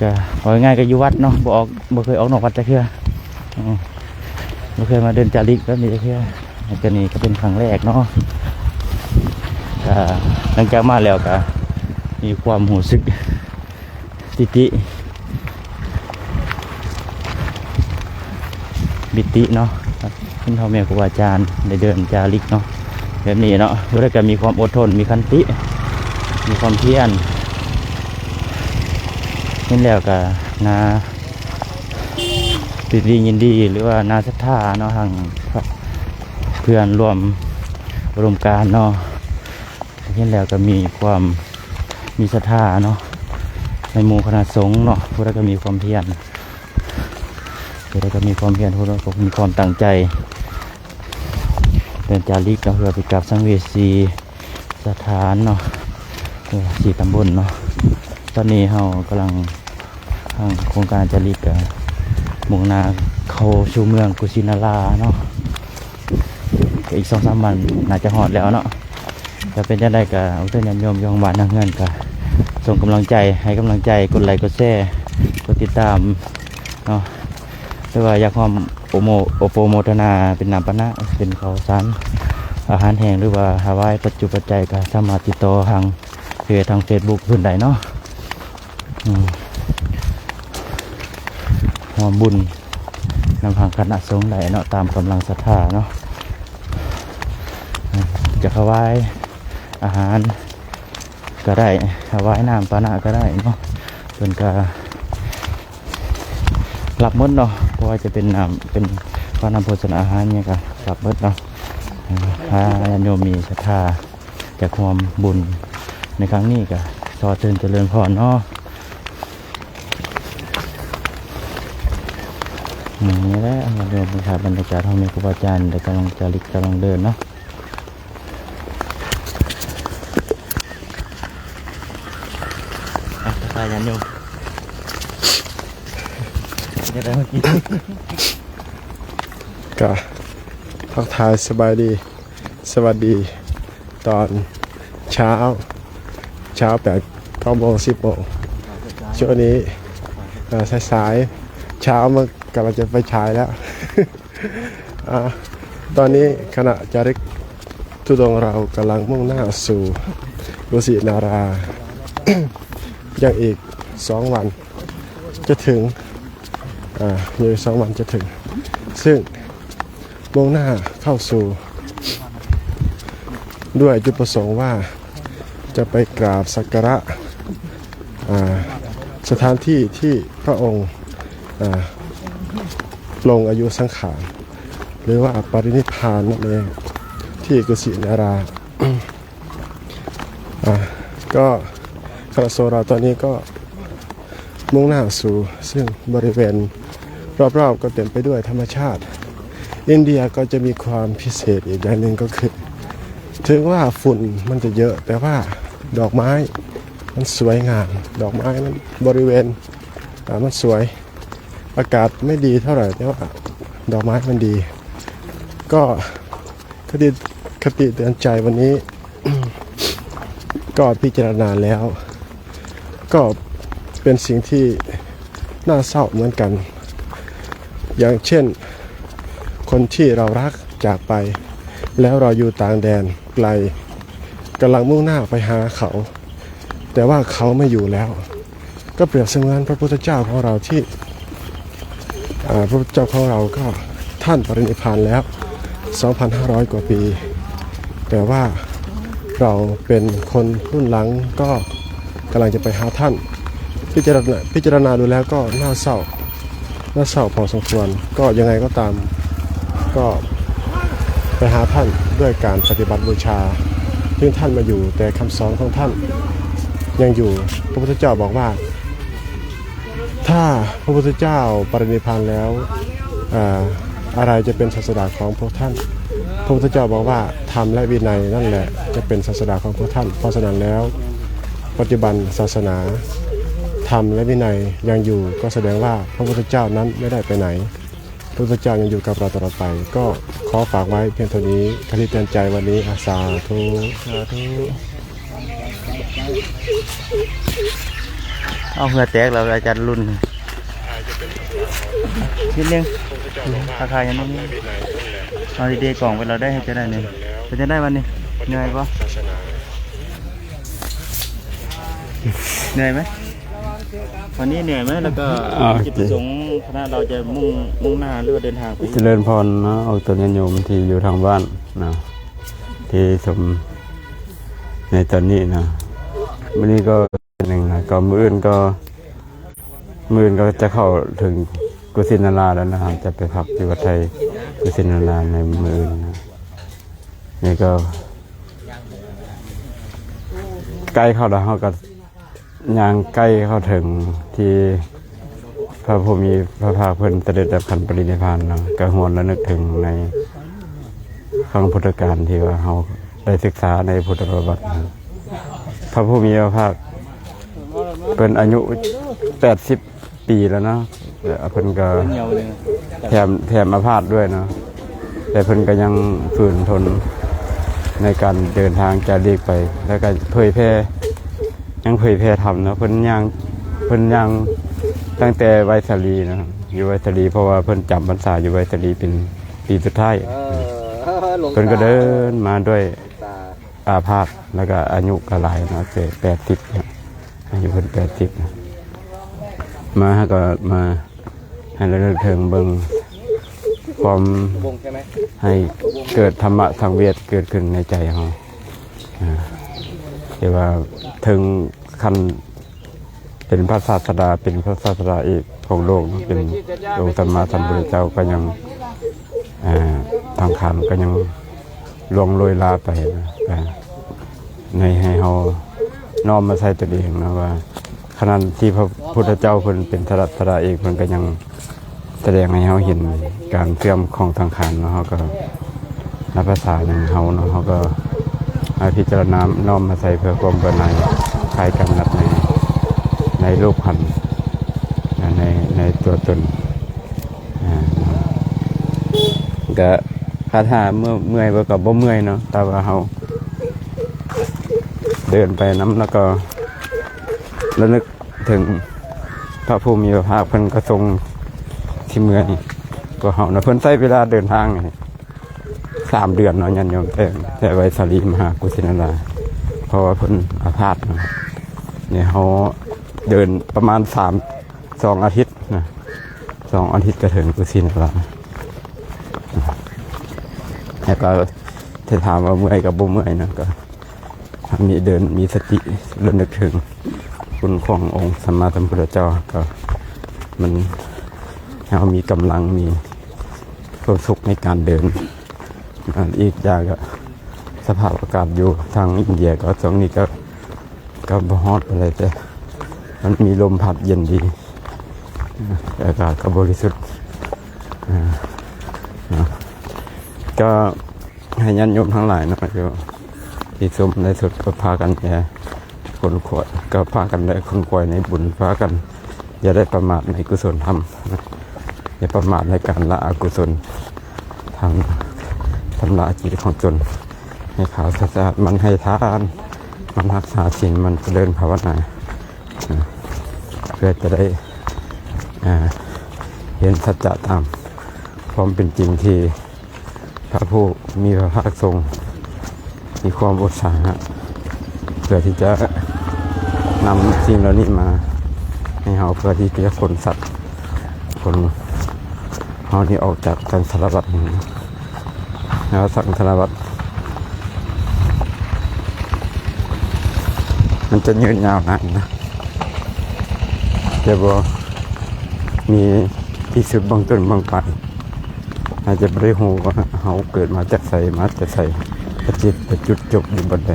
ก็ของ่ายๆก็อยู่วัดเนาะบ่เคยออกนอกวัดจักเทื่อบ่เคยมาเดินจาริกแบบนี้จักเทื่อก็นี่ก็เป็นครั้งแรกเนาะหลังจากมาแล้วก็มีความหูสึกบิติเนาะขึ้นพ่อแม่ครูอาจารย์ได้เดินจาริกเนาะแบบนี้เนาะแล้วก็มีความอดทนมีขันติมีความเพียรนี่แล้วก็นาปิดดียินดีหรือว่านาศรัทธาเนาะทางเพื่อนรวมการเนาะนี่แล้วก็มีความมีศรัทธาเนาะในหมู่คณะสงฆ์เนาะพวกเราก็มีความเพียรพวกเราก็มีความเพียรพวกเราก็มีความตั้งใจเดินจาริกเพื่อไปกราบสังเวสีสถานเนาะ4 ตำบลเนาะตอนนี้เรากำลังทางโครงการจาริกมุ่งหน้าเข้าสู่เมืองกุสินาราเนาะอีก2-3 วันน่าจะฮอดแล้วเนาะ จะเป็นยังไงก็เอาเส้นยันโยมยองบ้านทางเงินก็ส่งกำลังใจให้กำลังใจกดไลค์กดแชร์กดติดตามเนาะหรือว่าอยากความโปรโมทนาเป็นนามปณะเป็นข้าวสารอาหารแห้งหรือว่าฮาวายปัจจุปัจจัยก็สามารถติดต่อทางเพจทาง Facebook พื้นใดเนาะร่วมบุญนำทางคณะสงฆ์ใดเนาะตามกำลังศรัทธาเนาะจะถวายอาหารก็ได้ถวายน้ำปานะก็ได้เนาะเพิ่นก็รับหมดเนาะเพราะว่าจะเป็นน้ำเป็นข้าวนำโภชนาอาหารเนี่ยก็รับหมดเนาะถ้าญาติโยมมีศรัทธาจากความบุญในครั้งนี้ก็ขอเชิญเจริญพรเนาะนี่แหละญาติโยมครับบรรยากาศห้องมีครูบาอาจารย์กำลังจาริกกำลังเดินเนาะตายันโยมจะได้เมื่อกี้ ก็ทักทายสบายดีสวัสดีตอนเช้า8 9 โมง 10 โมงช่วงนี้สายเช้ามันกำลังจะไปฉายแล้ว ตอนนี้ขณะจาริกทุดงเรากำลังมุ่งหน้าสู่กุสินารา ยังอีก2 วันจะถึงอยู่2 วันจะถึงซึ่งมุ่งหน้าเข้าสู่ด้วยจุดประสงค์ว่าจะไปกราบสักการะสถานที่ที่พระองค์ลงอายุสังขารหรือว่าปรินิพพานนั่นเองที่กุสินารา ก็คณะสงฆ์เราตอนนี้ก็มุ่งหน้าสู่ซึ่งบริเวณรอบๆก็เต็มไปด้วยธรรมชาติอินเดียก็จะมีความพิเศษอีกอย่างหนึ่งก็คือถึงว่าฝุ่นมันจะเยอะแต่ว่าดอกไม้มันสวยงามดอกไม้นั้นบริเวณมันสวยอากาศไม่ดีเท่าไหร่แต่ว่าดอกไม้มันดีก็คติเตือนใจวันนี้ ก็พิจารณาแล้วก็เป็นสิ่งที่น่าเศร้าเหมือนกันอย่างเช่นคนที่เรารักจากไปแล้วเราอยู่ต่างแดนไกลกำลังมุ่งหน้าไปหาเขาแต่ว่าเขาไม่อยู่แล้วก็เปรียบเสมือนพระพุทธเจ้าของเราที่พระพุทธเจ้าของเราก็ท่านปรินิพพานแล้ว 2,500 กว่าปีแต่ว่าเราเป็นคนรุ่นหลังก็กำลังจะไปหาท่านพิจารณาดูแล้วก็น่าเศร้าพอสมควรก็ยังไงก็ตามก็ไปหาท่านด้วยการปฏิบัติบูชาซึ่งท่านมาอยู่แต่คำสอนของท่านยังอยู่พระพุทธเจ้าบอกว่าถ้าพระพุทธเจ้าปรินิพพานแล้วอะไรจะเป็นศาสดาของพวกท่านพระพุทธเจ้าบอกว่าธรรมและวินัยนั่นแหละจะเป็นศาสดาของพวกท่านเพราะฉะนั้นแล้วปัจจุบันศาสนาธรรมและวินัยยังอยู่ก็แสดงว่าพระพุทธเจ้านั้นไม่ได้ไปไหนพระพุทธเจ้ายังอยู่กับเราตลอดไปก็ขอฝากไว้เพียงเท่านี้คติเตือนใจวันนี้สาธุเอาเหือแตกเราอาจารย์รุ่นนิดนึงราคาอย่างนี้เอาดีๆกล่องไปเราได้ให้จะได้เนี่ยจะได้วันนี้เหนื่อยปะเหนื่อยไหมวันนี้เหนื่อยไหมแล้วก็จุดประสงค์คณะเราจะมุ่งหน้าหรือว่าเดินทางไปเจริญพรนะเอาตัวโยมที่อยู่ทางบ้านนะที่สมในตอนนี้นะวันนี้ก็หนึ่งนะก็มื้ออื่นก็จะเข้าถึงกุสินาราแล้วนะครับจะไปพักที่วัดไทยกุสินาราในมื้ออื่นนะนี่ก็ใกล้เข้าแล้วเขาก็ย่างใกล้เข้าถึงที่พระภูมิพระภาคเพิ่นเสด็จดับขันปรินิพพานเนาะก็หวนและนึกถึงในครั้งพุทธกาลที่ว่าเราได้ศึกษาในพุทธประวัตินะพระภูมิพระภาคเป็นอายุ80 ปีแล้วเนาะเพิ่นก็แถมอาพาธด้วยเนาะแต่เพิ่นก็ยังฝืนทน ในการเดินทางจาริกไปแล้วก็เผยแพร่ยังเผยแพร่ธรรมเนาะเพิ่นยังตั้งแต่ไวสลีนะครับอยู่ไวสลีเพราะว่าเพิ่นจำพรรษาอยู่ไวสลีเป็นปีสุดท้ายเพิ่นก็เดินมาด้วยอาพาธแล้วก็อายุก็หลายนะ80นะอายุเพิ่น80นะมาก็มาให้เราเถิงเบิ่งความให้เกิดธรรมะทางเวทเกิดขึ้นในใจเราเรียกว่าถึงขั้นเป็นพระศาสดาเป็นพระศาสดาเอกของโลกเป็นองค์สัมมาสัมพุทธเจ้าก็ยังทางขันก็ยังล่วงโรยลาไปนะในให้เราน้อมมาใส่ตัวเองนะว่าขณะที่พระพุทธเจ้าคนเป็นศาสดาเอกมันก็ยังแสดงให้เราเห็นการเสื่อมของทางขันเนาะเขาก็นับภาษาอย่างเขาเนาะเขาก็พิจารณาน้อมมาใส่เพื่อความเบื่อหน่ายคลายกำหนัดในโลกขันในตัวตนก็คาถาเมื่อยบ่กับบ่เมื่อยเนาะแต่ว่าเขาเดินไปน้ำแล้วก็ระลึกถึงพระภูมิพระภาคเพิ่นก็ทรงที่เมื่อยก็เขานะเพิ่นใช้เวลาเดินทาง3 เดือนเนาะยันโยมแต่ไว้สลีมหากุศินาราเพราะว่าเพิ่นอาพาธเนี่ยเขาเดินประมาณ2 อาทิตย์นะ2 อาทิตย์ก็ถึงกุศินาราแล้วก็ถ้าถามว่าเมื่อยกับบ่เมื่อยนะก็มีเดินมีสติระลึกถึงคุณขององค์สัมมาสัมพุทธเจ้าก็มันเรามีกำลังมีความสุขในการเดินอีกอย่างก็สภาพอากาศอยู่ทางอินเดียก็ตรงนี้ก็บ่ฮอตอะไรแต่มันมีลมพัดเย็นดีอากาศก็บริสุทธิ์ก็ให้ญาติโยมทั้งหลายนะที่ชมในสุดก็พากันคนขวดก็พากันได้คนกวยในบุญพากันอย่าได้ประมาทในกุศลธรรมอย่าประมาทในการละอกุศลทำละจิตของตนให้ขาวสะอาดมันให้ทานมันรักษาศีลมันเจริญภาวนาเพื่อจะได้เห็นสัจจะตามความเป็นจริงที่พระผู้มีพระภาคทรงมีความอุตสาหะเพื่อที่จะนำสิ่งเหล่านี้มาให้เราเพื่อที่จะขนสัตว์คนเราที่ออกจากสังสารวัฏแล้วสังสารวัฏมันจะยืนยาวนานนะจะบอกมีที่สุดบางต้นบางปลายอาจจะไม่ได้หูว่าเขาเกิดมาจากใส่มาจากใส่ประจิตประจุดจบอยู่บนใด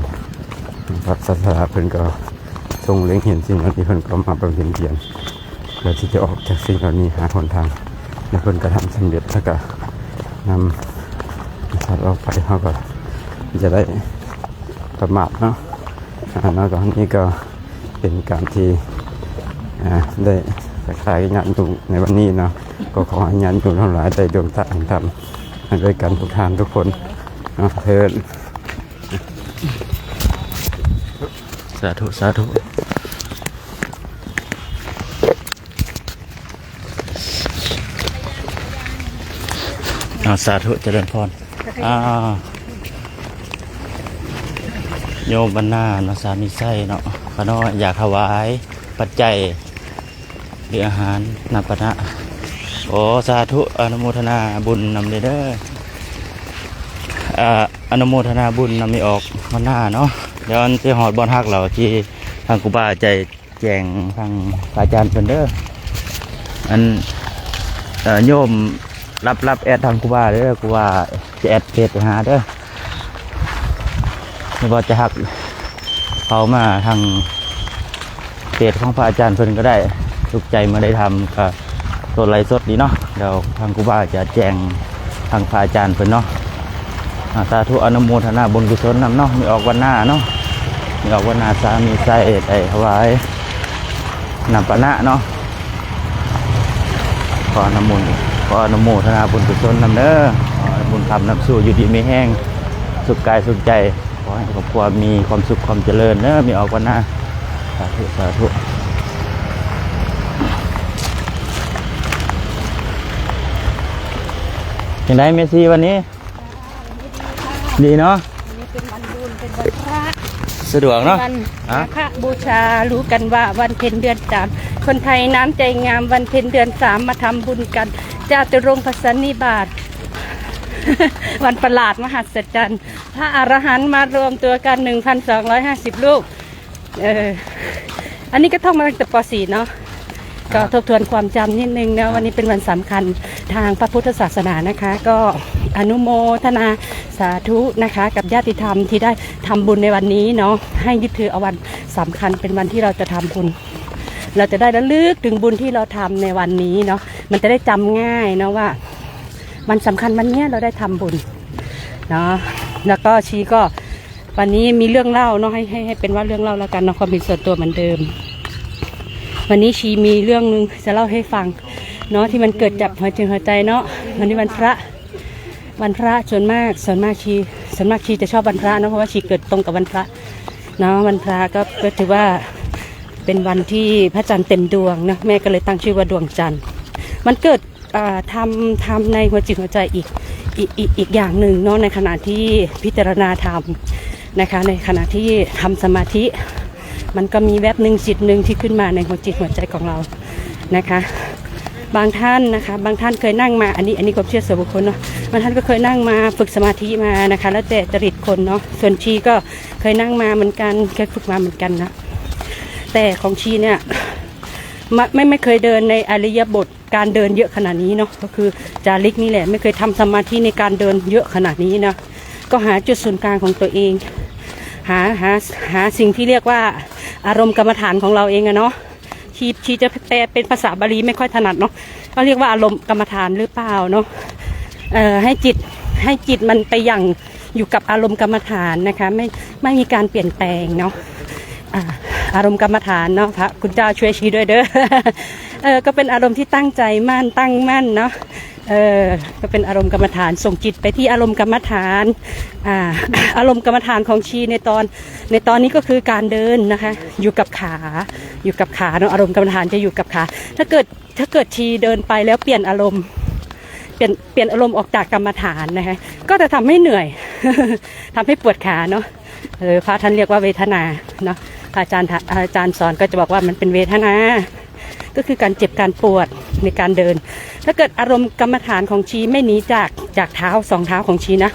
พระศาสดาเพิ่นก็ทรงเล็งเห็นสิ่งเหล่านี้เพิ่นก็มาบำเพ็ญเพียรเพื่อที่จะออกจากสิ่งเหล่านี้หาหนทางและเพิ่นก็ทำสำเร็จแล้วก็นำสัตว์ออกไปเขาก็จะได้ประมาทเนาะแล้วก็นี่ก็เป็นการที่ได้คลายงานอยู่ในวันนี้เนาะก็ขอให้งานอยู่ทั้งหลายได้ดวงตาแห่งธรรมด้วยกันทุกท่านทุกคนเถิดสาธุสาธุสาธุเจริญพรโยมบรรณาเนาะสามีไส้เนาะก็น้อยอยากถวายปัจจัยหรืออาหารนับปณะโอ้สาธุอนุโมทนาบุญนำเด้ออนุโมทนาบุญนำไม่ออกวันหน้าเนาะเดี๋ยวที่หอดบอลฮักเราที่ทางครูบาใจแจงทางอาจารย์เพิ่นเด้ออันโยมรับแอดทางครูบาเด้อครูบาจะแอดเพจไปหาเด้อไม่ว่าจะฮักเขามาทางเพจของพระอาจารย์เพิ่นก็ได้ทุกใจมาได้ทำก็ตัวไลฟ์สดดีเนาะเดี๋ยวทางครูบาจะแจงทางพระอาจารย์เพิ่นเนาะสาธุอนุโมทนาบุญกุศลนำเนาะมีออกวันหน้าเนาะมีออกวันหน้าสามีไส้ได้ถวายนำปณะเนาะขออนุโมทนาบุญกุศลนำเด้อบุญทำนำสู่อยู่ดีไม่แห้ง สุขกายสุขใจขอให้ครอบครัวมีความสุขความเจริญเนอะมีออกวันหน้าสาธุสาธุอย่างไรเมสซี่วันนี้ดีเนาะ วันนี้เป็นวันบุญเป็นวันพระ สะดวกเนาะ วันมาฆบูชารู้กันว่าวันเพ็ญเดือนสามคนไทยน้ำใจงามวันเพ็ญเดือนสามมาทำบุญกันจาตุรงค์พระสันนิบาต วันประหลาดมหัศจรรย์พระอรหันต์มารวมตัวกัน 1,250 ลูกอันนี้ก็ท่องมาตั้งแต่ป .4 เนาะก็ทบทวนความจำนิดนึงนะวันนี้เป็นวันสำคัญทางพระพุทธศาสนานะคะก็อนุโมทนาสาธุนะคะกับญาติธรรมที่ได้ทำบุญในวันนี้เนาะให้ยึดถือเอาวันสำคัญเป็นวันที่เราจะทำบุญเราจะได้ระลึกถึงบุญที่เราทำในวันนี้เนาะมันจะได้จำง่ายเนาะว่าวันสำคัญวันนี้เราได้ทำบุญเนาะแล้วก็ชีก็วันนี้มีเรื่องเล่าเนาะให้เป็นว่าเรื่องเล่าแล้วกันเนาะความเป็นส่วนตัวเหมือนเดิมวันนี้ชีมีเรื่องนึงจะเล่าให้ฟังเนาะที่มันเกิดจากหัวใจเนาะวันนี้วันพระส่วนมากชีจะชอบวันพระเนาะเพราะว่าชีเกิดตรงกับวันพระเนาะวันพระก็ถือว่าเป็นวันที่พระจันทร์เต็มดวงนะแม่ก็เลยตั้งชื่อว่าดวงจันทร์มันเกิดทำในหัวใจอีกอย่างหนึ่งเนาะในขณะที่พิจารณาธรรมนะคะในขณะที่ทำสมาธิมันก็มีแวบหนึ่งจิตหนึ่งที่ขึ้นมาในหัวใจของเรานะคะบางท่านเคยนั่งมาอันนี้ความเชื่อส่วนบุคคลเนาะบางท่านก็เคยนั่งมาฝึกสมาธิมานะคะแล้วแต่จริตคนเนาะส่วนชีก็เคยนั่งมาเหมือนกันเคยฝึกมาเหมือนกันนะแต่ของชีเนี่ยไม่เคยเดินในอริยบทการเดินเยอะขนาดนี้เนาะก็คือจาริกนี่แหละไม่เคยทำสมาธิในการเดินเยอะขนาดนี้นะก็หาจุดศูนย์กลางของตัวเองหาสิ่งที่เรียกว่าอารมณ์กรรมฐานของเราเองอะเนาะชีจะแปลเป็นภาษาบาลีไม่ค่อยถนัดเนาะก็เรียกว่าอารมณ์กรรมฐานหรือเปล่าเนาะให้จิตมันไปอย่างอยู่กับอารมณ์กรรมฐานนะคะไม่มีการเปลี่ยนแปลงเนาะอารมณ์กรรมฐานเนาะพระคุณเจ้าช่วยชี้ด้วยเด้อก็เป็นอารมณ์ที่ตั้งใจมั่นตั้งมั่นเนาะก็เป็นอารมณ์กรรมฐานส่งจิตไปที่อารมณ์กรรมฐานอารมณ์กรรมฐานของชีในตอนนี้ก็คือการเดินนะคะอยู่กับขาเนาะอารมณ์กรรมฐานจะอยู่กับขาถ้าเกิดชีเดินไปแล้วเปลี่ยนอารมณ์ออกจากกรรมฐานนะคะก็จะทำให้เหนื่อย ทำให้ปวดขาเนาะพระท่านเรียกว่าเวทนาเนาะอาจารย์สอนก็จะบอกว่ามันเป็นเวทนาก็คือการเจ็บการปวดในการเดินถ้าเกิดอารมณ์กรรมฐานของชีไม่หนีจากเท้าสองเท้าของชีนะ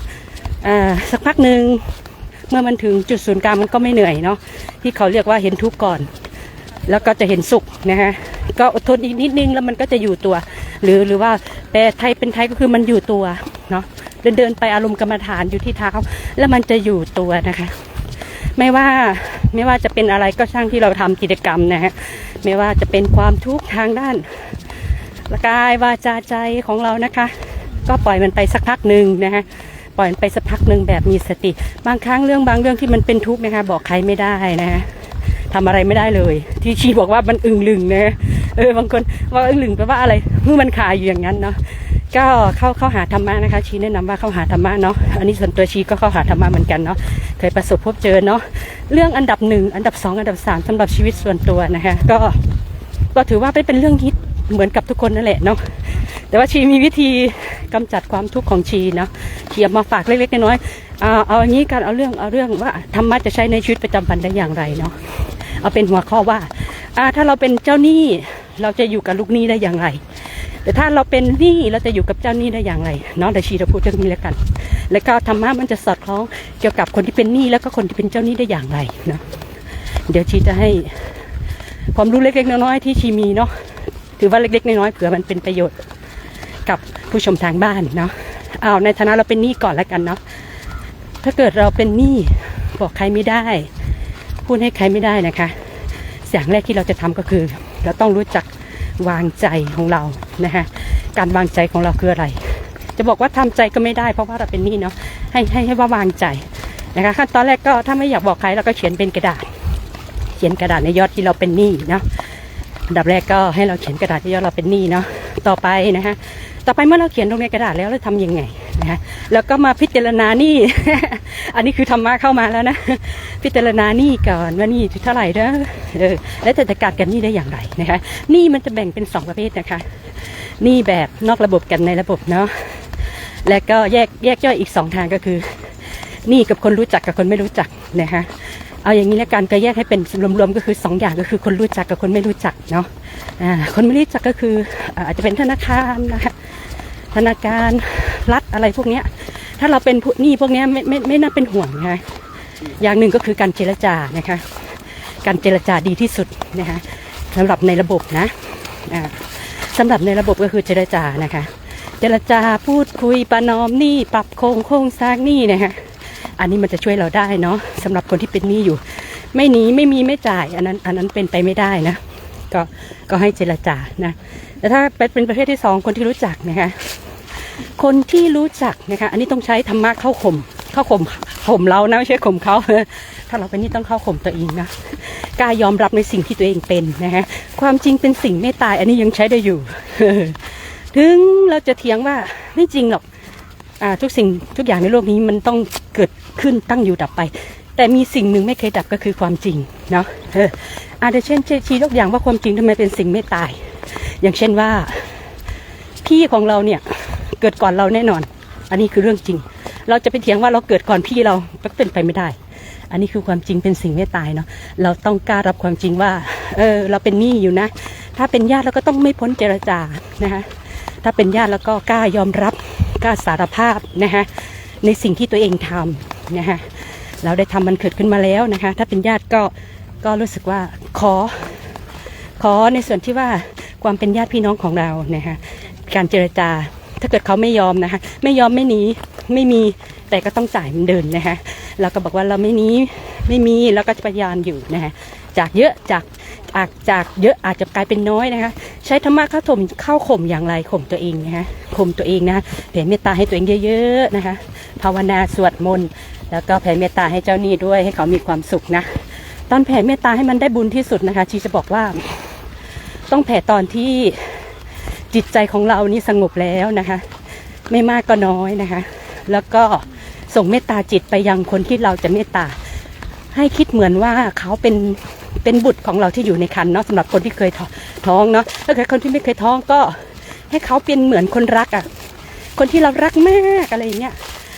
สักพักหนึ่งเมื่อมันถึงจุดศูนย์กลางมันก็ไม่เหนื่อยเนาะที่เขาเรียกว่าเห็นทุกข์ก่อนแล้วก็จะเห็นสุขนะฮะก็อดทนอีกนิดนึงแล้วมันก็จะอยู่ตัวหรือว่าแต่ไทยเป็นไทยก็คือมันอยู่ตัวเนาะเดินไปอารมณ์กรรมฐานอยู่ที่เท้าแล้วมันจะอยู่ตัวนะคะไม่ว่าจะเป็นอะไรก็ช่างที่เราทำกิจกรรมนะฮะไม่ว่าจะเป็นความทุกข์ทางด้านกายวาจาใจของเรานะคะก็ปล่อยมันไปสักพักหนึ่งนะฮะปล่อยมันไปสักพักหนึ่งแบบมีสติบางครั้งบางเรื่องที่มันเป็นทุกข์นะคะบอกใครไม่ได้นะฮะทำอะไรไม่ได้เลยที่ชีบอกว่ามันอึ่งลึงนะบางคนว่าอึ่งลึงแปลว่าอะไรเมื่อมันคาอยู่อย่างนั้นเนาะก็เข้าหาธรรมะนะคะชีแนะนำว่าเข้าหาธรรมะเนาะอันนี้ส่วนตัวชีก็เข้าหาธรรมะเหมือนกันเนาะเคยประสบพบเจอเนาะเรื่องอันดับ1อันดับ2อันดับ3สำหรับชีวิตส่วนตัวนะคะก็ถือว่าเป็นเรื่องฮิตเหมือนกับทุกคนนั่นแหละเนาะแต่ว่าชีมีวิธีกำจัดความทุกข์ของชีเนาะชีเอามาฝากเล็กๆน้อยๆเอาอย่างนี้กันเอาเรื่องว่าธรรมะจะใช้ในชีวิตประจำวันได้อย่างไรเนาะเอาเป็นหัวข้อว่าถ้าเราเป็นเจ้าหนี้เราจะอยู่กับลูกหนี้ได้อย่างไรแต่ถ้าเราเป็นหนี้เราจะอยู่กับเจ้าหนี้ได้อย่างไรเนาะเดี๋ยวชีจะพูดเรื่องนี้แล้วกันแล้วก็ธรรมะมันจะสอดคล้องเกี่ยวกับคนที่เป็นหนี้แล้วก็คนที่เป็นเจ้าหนี้ได้อย่างไรเนาะเดี๋ยวชีจะให้ความรู้เล็กๆน้อยๆที่ชีมีเนาะถือว่าเล็กๆน้อยๆเผื่อมันเป็นประโยชน์กับผู้ชมทางบ้านเนาะในฐานะเราเป็นหนี้ก่อนแล้วกันเนาะถ้าเกิดเราเป็นหนี้บอกใครไม่ได้พูดให้ใครไม่ได้นะคะอย่างแรกที่เราจะทำก็คือเราต้องรู้จักวางใจของเรานะคะการวางใจของเราคืออะไรจะบอกว่าทำใจก็ไม่ได้เพราะว่าเราเป็นหนี้เนาะให้ว่าวางใจนะคะขั้นตอนแรกก็ถ้าไม่อยากบอกใครเราก็เขียนเป็นกระดาษในยอดที่เราเป็นหนี้เนาะอันดับแรกก็ให้เราเขียนกระดาษที่ยอดเราเป็นหนี้เนาะต่อไปเมื่อเราเขียนลงในกระดาษแล้วเราทำยังไง นะคะแล้วก็มาพิจารณาหนี้ อันนี้คือธรรมะเข้ามาแล้วนะ พิจารณาหนี้ก่อนว่าหนี้เท่าไหร่นะและจะจัดการกับหนี้ได้อย่างไรนะคะหนี้มันจะแบ่งเป็น2ประเภทนะคะหนี้แบบนอกระบบกับในระบบเนาะและก็แยกย่อยอีก2ทางก็คือหนี้กับคนรู้จักกับคนไม่รู้จักนะคะเอาอย่างนี้แล้วกันก็แยกให้เป็นรวมๆก็คือ2อย่างก็คือคนรู้จักกับคนไม่รู้จักเนาะคนไม่รู้จักก็คืออาจจะเป็นธนาคารนะคะธนาคารรัฐอะไรพวกเนี้ยถ้าเราเป็นหนี้พวกเนี้ยไม่น่าเป็นห่วงนะคะอย่างหนึ่งก็คือการเจรจานะคะการเจรจาดีที่สุดนะคะสำหรับในระบบนะสำหรับในระบบก็คือเจรจานะคะเจรจาพูดคุยประนอมหนี้ปรับโครงสร้างหนี้นะคะอันนี้มันจะช่วยเราได้เนาะสำหรับคนที่เป็นหนี้อยู่ไม่หนีไม่มีไม่จ่ายอันนั้นเป็นไปไม่ได้นะก็ให้เจรจานะแต่ถ้าเป็นประเภทที่2คนที่รู้จักนะคะคนที่รู้จักนะคะอันนี้ต้องใช้ธรรมะเข้าข่มเรานะไม่ใช่ข่มเขาถ้าเราเป็นนี่ต้องเข้าข่มตัวเองนะกล้ายอมรับในสิ่งที่ตัวเองเป็นนะคะความจริงเป็นสิ่งไม่ตายอันนี้ยังใช้ได้อยู่ ถึงเราจะเถียงว่าไม่จริงหรอกทุกสิ่งทุกอย่างในโลกนี้มันต้องเกิดขึ้นตั้งอยู่ดับไปแต่มีสิ่งหนึ่งไม่เคยดับก็คือความจริงเนาะเช่นชี้ยกอย่างว่าความจริงทำไมเป็นสิ่งไม่ตายอย่างเช่นว่าพี่ของเราเนี่ยเกิดก่อนเราแน่นอนอันนี้คือเรื่องจริงเราจะไปเถียงว่าเราเกิดก่อนพี่เราก็เป็นไปไม่ได้อันนี้คือความจริงเป็นสิ่งไม่ตายเนาะเราต้องกล้ารับความจริงว่าเราเป็นหนี้อยู่นะถ้าเป็นญาติเราก็ต้องไม่พ้นเจรจานะคะถ้าเป็นญาติแล้วก็กล้ายอมรับกล้าสารภาพนะคะในสิ่งที่ตัวเองทำนะคะเราได้ทำมันเกิดขึ้นมาแล้วนะคะถ้าเป็นญาติก็รู้สึกว่าขอในส่วนที่ว่าความเป็นญาติพี่น้องของเรานะคะการเจรจาถ้าเกิดเขาไม่ยอมนะคะไม่ยอมไม่หนีไม่มีแต่ก็ต้องจ่ายเหมือนเดิมนะคะเราก็บอกว่าเราไม่หนีไม่มีแล้วก็จะพยายามอยู่นะคะจากเยอะจากเยอะอาจจะกลายเป็นน้อยนะคะใช้ธรรมะเข้าข่มอย่างไรข่มตัวเองนะคะข่มตัวเองนะแผ่เมตตาให้ตัวเองเยอะๆนะคะภาวนาสวดมนต์แล้วก็แผ่เมตตาให้เจ้าหนี้ด้วยให้เขามีความสุขนะตอนแผ่เมตตาให้มันได้บุญที่สุดนะคะชีจะบอกว่าต้องแผ่ตอนที่จิตใจของเรานี่สงบแล้วนะคะไม่มากก็น้อยนะคะแล้วก็ส่งเมตตาจิตไปยังคนที่เราจะเมตตาให้คิดเหมือนว่าเขาเป็นบุตรของเราที่อยู่ในครรภ์เนาะสำหรับคนที่เคยท้องเนาะถ้าเกิดคนที่ไม่เคยท้องก็ให้เขาเป็นเหมือนคนรักคนที่เรารักมากอะไรอย่างเงี้ย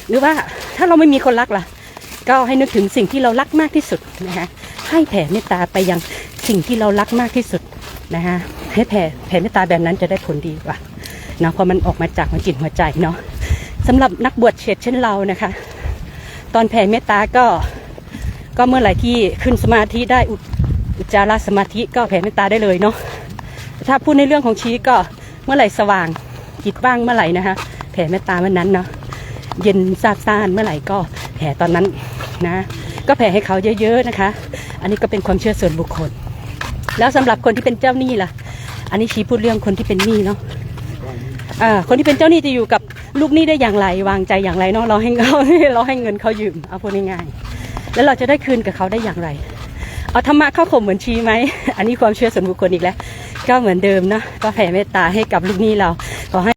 หรือว่าถ้าเราไม่มีคนรักล่ะก็ให้นึกถึงสิ่งที่เรารักมากที่สุดนะคะให้แผ่เมตตาไปยังสิ่งที่เรารักมากที่สุดนะคะให้แผ่เมตตาแบบนั้นจะได้ผลดีกว่านะเพราะมันออกมาจากหัวจิตหัวใจเนาะสำหรับนักบวชเช่นเรานะคะตอนแผ่เมตตาก็เมื่อไหร่ที่ขึ้นสมาธิได้อุจจาระสมาธิก็แผ่เมตตาได้เลยเนาะถ้าพูดในเรื่องของชีก็เมื่อไหร่สว่างจิตว่างเมื่อไหร่นะคะแผ่เมตตาเมื่อนั้นเนาะเย็นซาบซ่านเมื่อไหร่ก็แผ่ตอนนั้นนะก็แผ่ให้เขาเยอะๆนะคะอันนี้ก็เป็นความเชื่อส่วนบุคคลแล้วสำหรับคนที่เป็นเจ้าหนี้ล่ะอันนี้ชี้พูดเรื่องคนที่เป็นหนี้เนาะคนที่เป็นเจ้าหนี้จะอยู่กับลูกหนี้ได้อย่างไรวางใจอย่างไรเนาะเราให้เงินเขายืมเอาพูดง่ายๆแล้วเราจะได้คืนกับเขาได้อย่างไรเอาธรรมะเข้าข่มเหมือนชี้ไหมอันนี้ความเชื่อส่วนบุคคลอีกแล้วก็เหมือนเดิมนะก็แผ่เมตตาให้กับลูกหนี้เรา